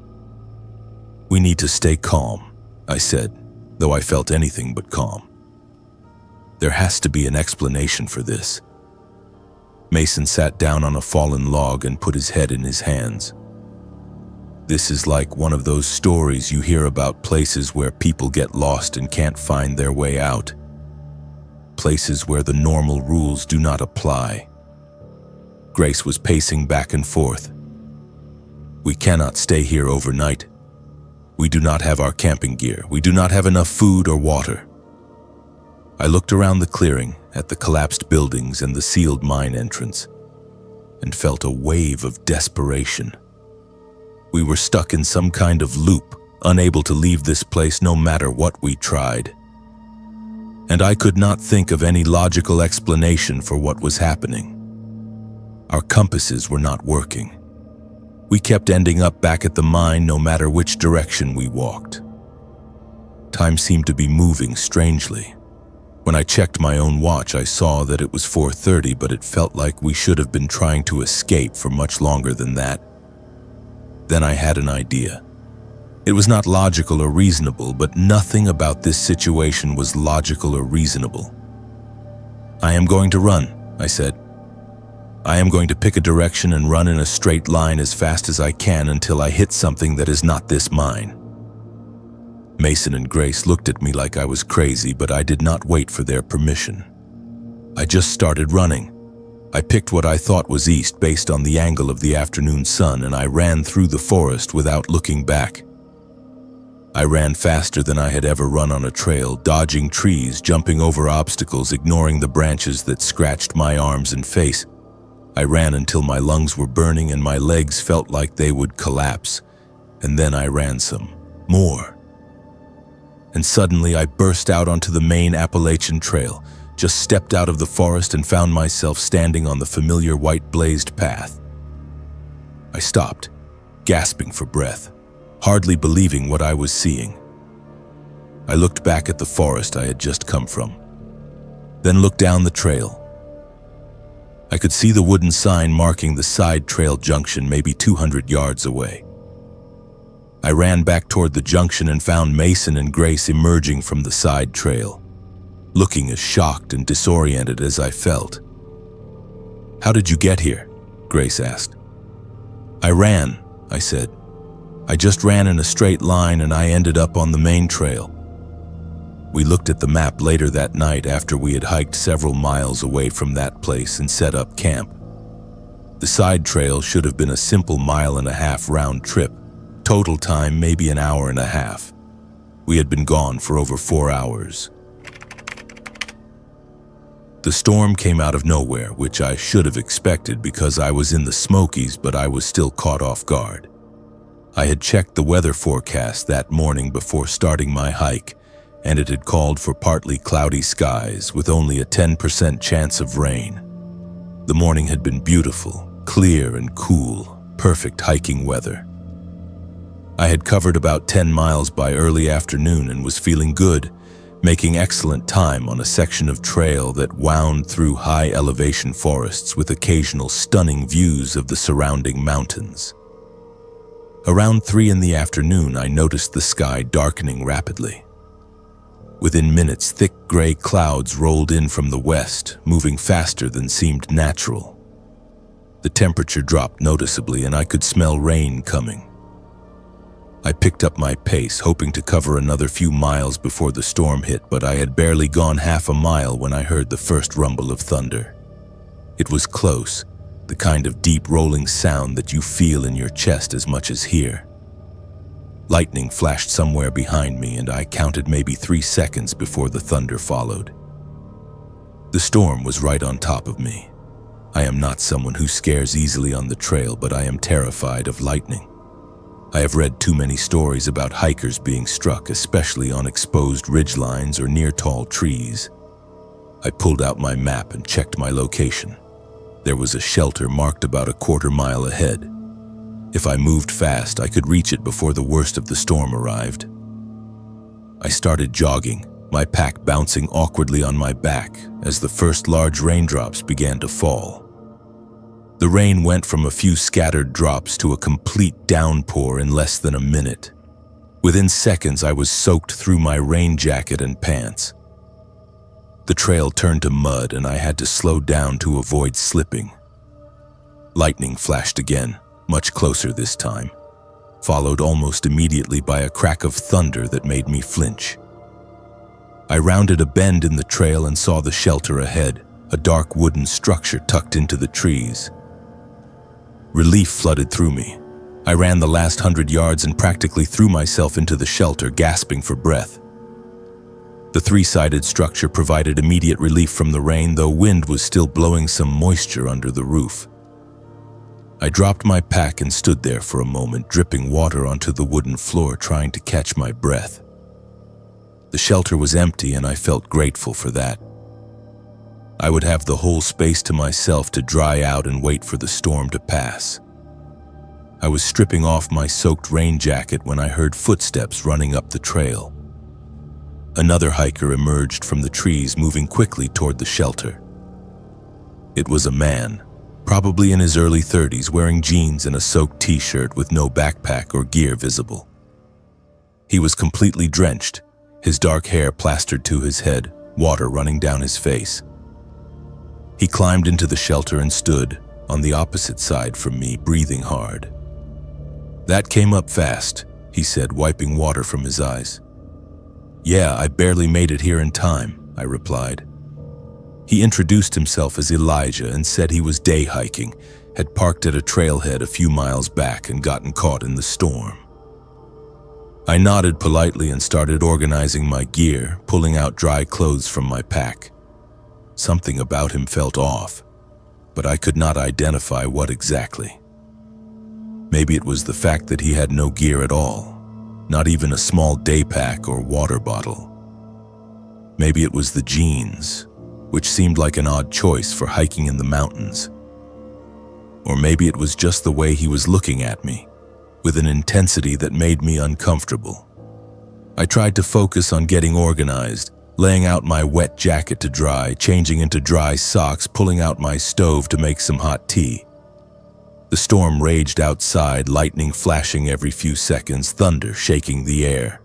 "We need to stay calm," I said, though I felt anything but calm. "There has to be an explanation for this." Mason sat down on a fallen log and put his head in his hands. "This is like one of those stories you hear about places where people get lost and can't find their way out. Places where the normal rules do not apply." Grace was pacing back and forth. "We cannot stay here overnight. We do not have our camping gear. We do not have enough food or water." I looked around the clearing, at the collapsed buildings and the sealed mine entrance, and felt a wave of desperation. We were stuck in some kind of loop, unable to leave this place no matter what we tried. And I could not think of any logical explanation for what was happening. Our compasses were not working. We kept ending up back at the mine no matter which direction we walked. Time seemed to be moving strangely. When I checked my own watch, I saw that it was 4:30, but it felt like we should have been trying to escape for much longer than that. Then I had an idea. It was not logical or reasonable, but nothing about this situation was logical or reasonable. "I am going to run," I said. "I am going to pick a direction and run in a straight line as fast as I can until I hit something that is not this mine." Mason and Grace looked at me like I was crazy, but I did not wait for their permission. I just started running. I picked what I thought was east based on the angle of the afternoon sun, and I ran through the forest without looking back. I ran faster than I had ever run on a trail, dodging trees, jumping over obstacles, ignoring the branches that scratched my arms and face. I ran until my lungs were burning and my legs felt like they would collapse. And then I ran some more. And suddenly I burst out onto the main Appalachian Trail, just stepped out of the forest and found myself standing on the familiar white-blazed path. I stopped, gasping for breath, hardly believing what I was seeing. I looked back at the forest I had just come from, then looked down the trail. I could see the wooden sign marking the side trail junction maybe 200 yards away. I ran back toward the junction and found Mason and Grace emerging from the side trail, looking as shocked and disoriented as I felt. "How did you get here?" Grace asked. "I ran," I said. "I just ran in a straight line and I ended up on the main trail." We looked at the map later that night after we had hiked several miles away from that place and set up camp. The side trail should have been a simple 1.5 mile round trip, total time maybe an hour and a half. We had been gone for over 4 hours. The storm came out of nowhere, which I should have expected because I was in the Smokies, but I was still caught off guard. I had checked the weather forecast that morning before starting my hike, and it had called for partly cloudy skies with only a 10% chance of rain. The morning had been beautiful, clear and cool, perfect hiking weather. I had covered about 10 miles by early afternoon and was feeling good, making excellent time on a section of trail that wound through high-elevation forests with occasional stunning views of the surrounding mountains. Around 3 in the afternoon, I noticed the sky darkening rapidly. Within minutes, thick gray clouds rolled in from the west, moving faster than seemed natural. The temperature dropped noticeably, and I could smell rain coming. I picked up my pace, hoping to cover another few miles before the storm hit, but I had barely gone half a mile when I heard the first rumble of thunder. It was close, the kind of deep rolling sound that you feel in your chest as much as hear. Lightning flashed somewhere behind me, and I counted maybe 3 seconds before the thunder followed. The storm was right on top of me. I am not someone who scares easily on the trail, but I am terrified of lightning. I have read too many stories about hikers being struck, especially on exposed ridgelines or near tall trees. I pulled out my map and checked my location. There was a shelter marked about a 1/4 mile ahead. If I moved fast, I could reach it before the worst of the storm arrived. I started jogging, my pack bouncing awkwardly on my back as the first large raindrops began to fall. The rain went from a few scattered drops to a complete downpour in less than a minute. Within seconds, I was soaked through my rain jacket and pants. The trail turned to mud, and I had to slow down to avoid slipping. Lightning flashed again, much closer this time, followed almost immediately by a crack of thunder that made me flinch. I rounded a bend in the trail and saw the shelter ahead, a dark wooden structure tucked into the trees. Relief flooded through me. I ran the last 100 yards and practically threw myself into the shelter, gasping for breath. The 3-sided structure provided immediate relief from the rain, though wind was still blowing some moisture under the roof. I dropped my pack and stood there for a moment, dripping water onto the wooden floor, trying to catch my breath. The shelter was empty, and I felt grateful for that. I would have the whole space to myself to dry out and wait for the storm to pass. I was stripping off my soaked rain jacket when I heard footsteps running up the trail. Another hiker emerged from the trees, moving quickly toward the shelter. It was a man, probably in his early 30s, wearing jeans and a soaked t-shirt with no backpack or gear visible. He was completely drenched, his dark hair plastered to his head, water running down his face. He climbed into the shelter and stood on the opposite side from me, breathing hard. "That came up fast," he said, wiping water from his eyes. "Yeah, I barely made it here in time," I replied. He introduced himself as Elijah and said he was day hiking, had parked at a trailhead a few miles back and gotten caught in the storm. I nodded politely and started organizing my gear, pulling out dry clothes from my pack. Something about him felt off, but I could not identify what exactly. Maybe it was the fact that he had no gear at all, not even a small day pack or water bottle. Maybe it was the jeans, which seemed like an odd choice for hiking in the mountains. Or maybe it was just the way he was looking at me, with an intensity that made me uncomfortable. I tried to focus on getting organized, laying out my wet jacket to dry, changing into dry socks, pulling out my stove to make some hot tea. The storm raged outside, lightning flashing every few seconds, thunder shaking the air.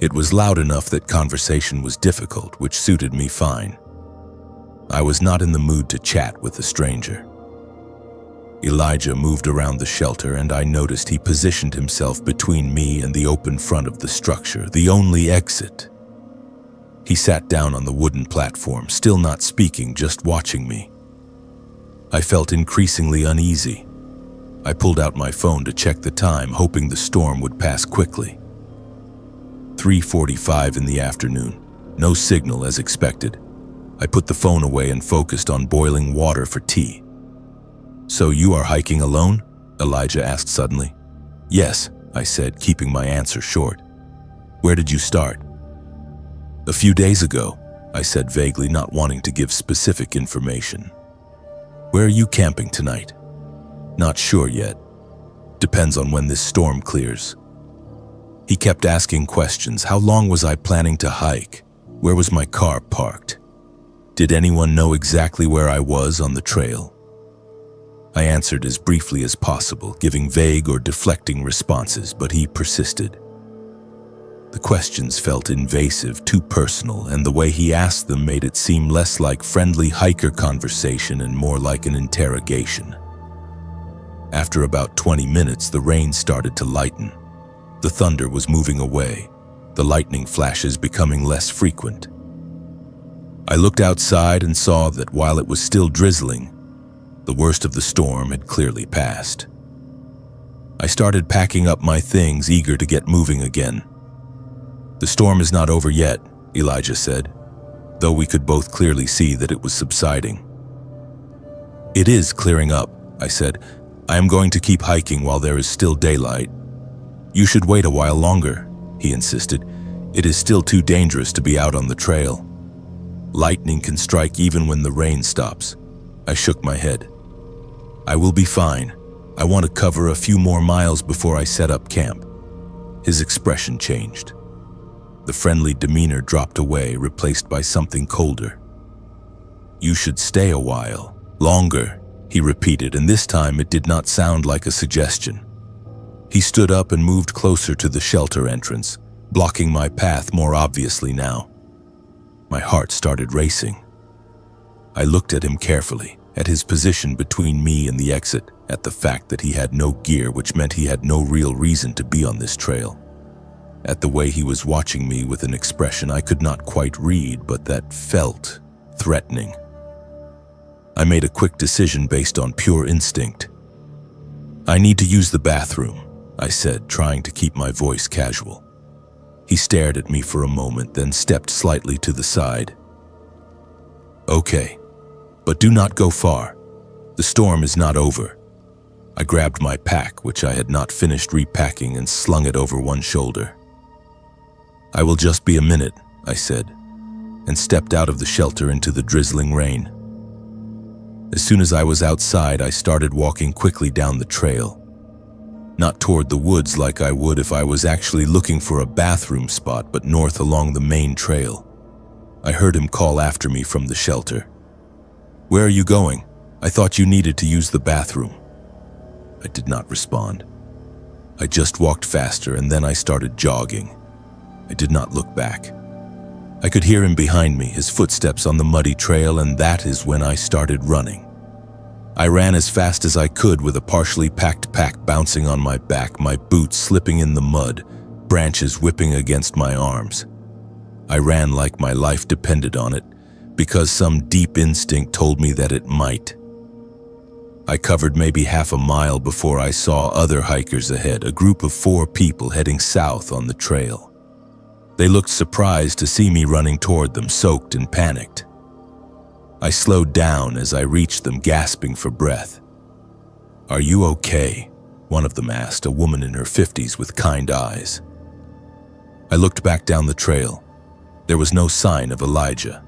It was loud enough that conversation was difficult, which suited me fine. I was not in the mood to chat with a stranger. Elijah moved around the shelter, and I noticed he positioned himself between me and the open front of the structure, the only exit. He sat down on the wooden platform, still not speaking, just watching me. I felt increasingly uneasy. I pulled out my phone to check the time, hoping the storm would pass quickly. 3:45 in the afternoon. No signal as expected. I put the phone away and focused on boiling water for tea. "So you are hiking alone?" Elijah asked suddenly. "Yes," I said, keeping my answer short. "Where did you start?" "A few days ago," I said vaguely, not wanting to give specific information. "Where are you camping tonight?" "Not sure yet. Depends on when this storm clears." He kept asking questions. How long was I planning to hike? Where was my car parked? Did anyone know exactly where I was on the trail? I answered as briefly as possible, giving vague or deflecting responses, but he persisted. The questions felt invasive, too personal, and the way he asked them made it seem less like friendly hiker conversation and more like an interrogation. After about 20 minutes, the rain started to lighten. The thunder was moving away, the lightning flashes becoming less frequent. I looked outside and saw that while it was still drizzling, the worst of the storm had clearly passed. I started packing up my things, eager to get moving again. "The storm is not over yet," Elijah said, though we could both clearly see that it was subsiding. "It is clearing up," I said. "I am going to keep hiking while there is still daylight." "You should wait a while longer," he insisted. "It is still too dangerous to be out on the trail. Lightning can strike even when the rain stops." I shook my head. "I will be fine. I want to cover a few more miles before I set up camp." His expression changed. The friendly demeanor dropped away, replaced by something colder. "You should stay a while. Longer," he repeated, and this time it did not sound like a suggestion. He stood up and moved closer to the shelter entrance, blocking my path more obviously now. My heart started racing. I looked at him carefully, at his position between me and the exit, at the fact that he had no gear, which meant he had no real reason to be on this trail. At the way he was watching me with an expression I could not quite read, but that felt threatening. I made a quick decision based on pure instinct. "I need to use the bathroom," I said, trying to keep my voice casual. He stared at me for a moment, then stepped slightly to the side. "Okay, but do not go far. The storm is not over." I grabbed my pack, which I had not finished repacking, and slung it over one shoulder. "I will just be a minute," I said, and stepped out of the shelter into the drizzling rain. As soon as I was outside, I started walking quickly down the trail. Not toward the woods like I would if I was actually looking for a bathroom spot, but north along the main trail. I heard him call after me from the shelter. "Where are you going? I thought you needed to use the bathroom." I did not respond. I just walked faster and then I started jogging. I did not look back. I could hear him behind me, his footsteps on the muddy trail, and that is when I started running. I ran as fast as I could with a partially packed pack bouncing on my back, my boots slipping in the mud, branches whipping against my arms. I ran like my life depended on it, because some deep instinct told me that it might. I covered maybe half a mile before I saw other hikers ahead, a group of 4 people heading south on the trail. They looked surprised to see me running toward them, soaked and panicked. I slowed down as I reached them, gasping for breath. "Are you okay?" one of them asked, a woman in her 50s with kind eyes. I looked back down the trail. There was no sign of Elijah.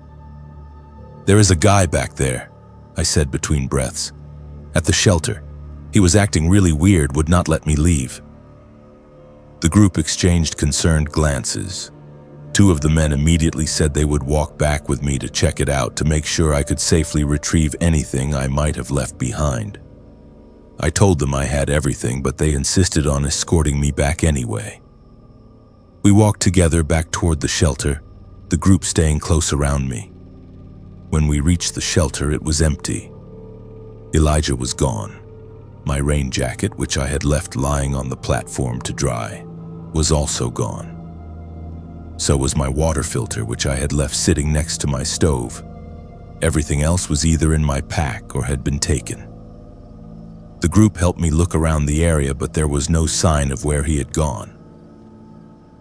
"There is a guy back there," I said between breaths. "At the shelter. He was acting really weird, would not let me leave." The group exchanged concerned glances. 2 of the men immediately said they would walk back with me to check it out to make sure I could safely retrieve anything I might have left behind. I told them I had everything, but they insisted on escorting me back anyway. We walked together back toward the shelter, the group staying close around me. When we reached the shelter, it was empty. Elijah was gone. My rain jacket, which I had left lying on the platform to dry, was also gone. So was my water filter, which I had left sitting next to my stove. Everything else was either in my pack or had been taken. The group helped me look around the area, but there was no sign of where he had gone.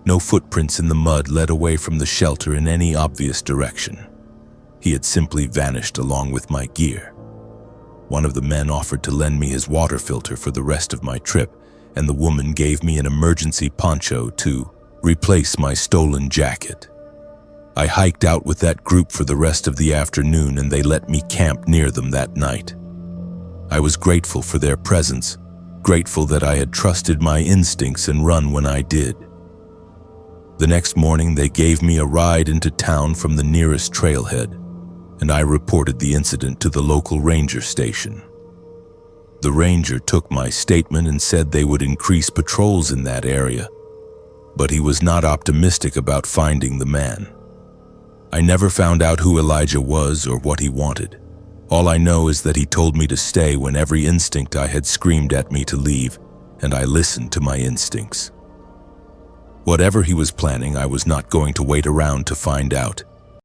No footprints in the mud led away from the shelter in any obvious direction. He had simply vanished along with my gear. One of the men offered to lend me his water filter for the rest of my trip, and the woman gave me an emergency poncho to replace my stolen jacket. I hiked out with that group for the rest of the afternoon, and they let me camp near them that night. I was grateful for their presence, grateful that I had trusted my instincts and run when I did. The next morning, they gave me a ride into town from the nearest trailhead, and I reported the incident to the local ranger station. The ranger took my statement and said they would increase patrols in that area, but he was not optimistic about finding the man. I never found out who Elijah was or what he wanted. All I know is that he told me to stay when every instinct I had screamed at me to leave, and I listened to my instincts. Whatever he was planning, I was not going to wait around to find out.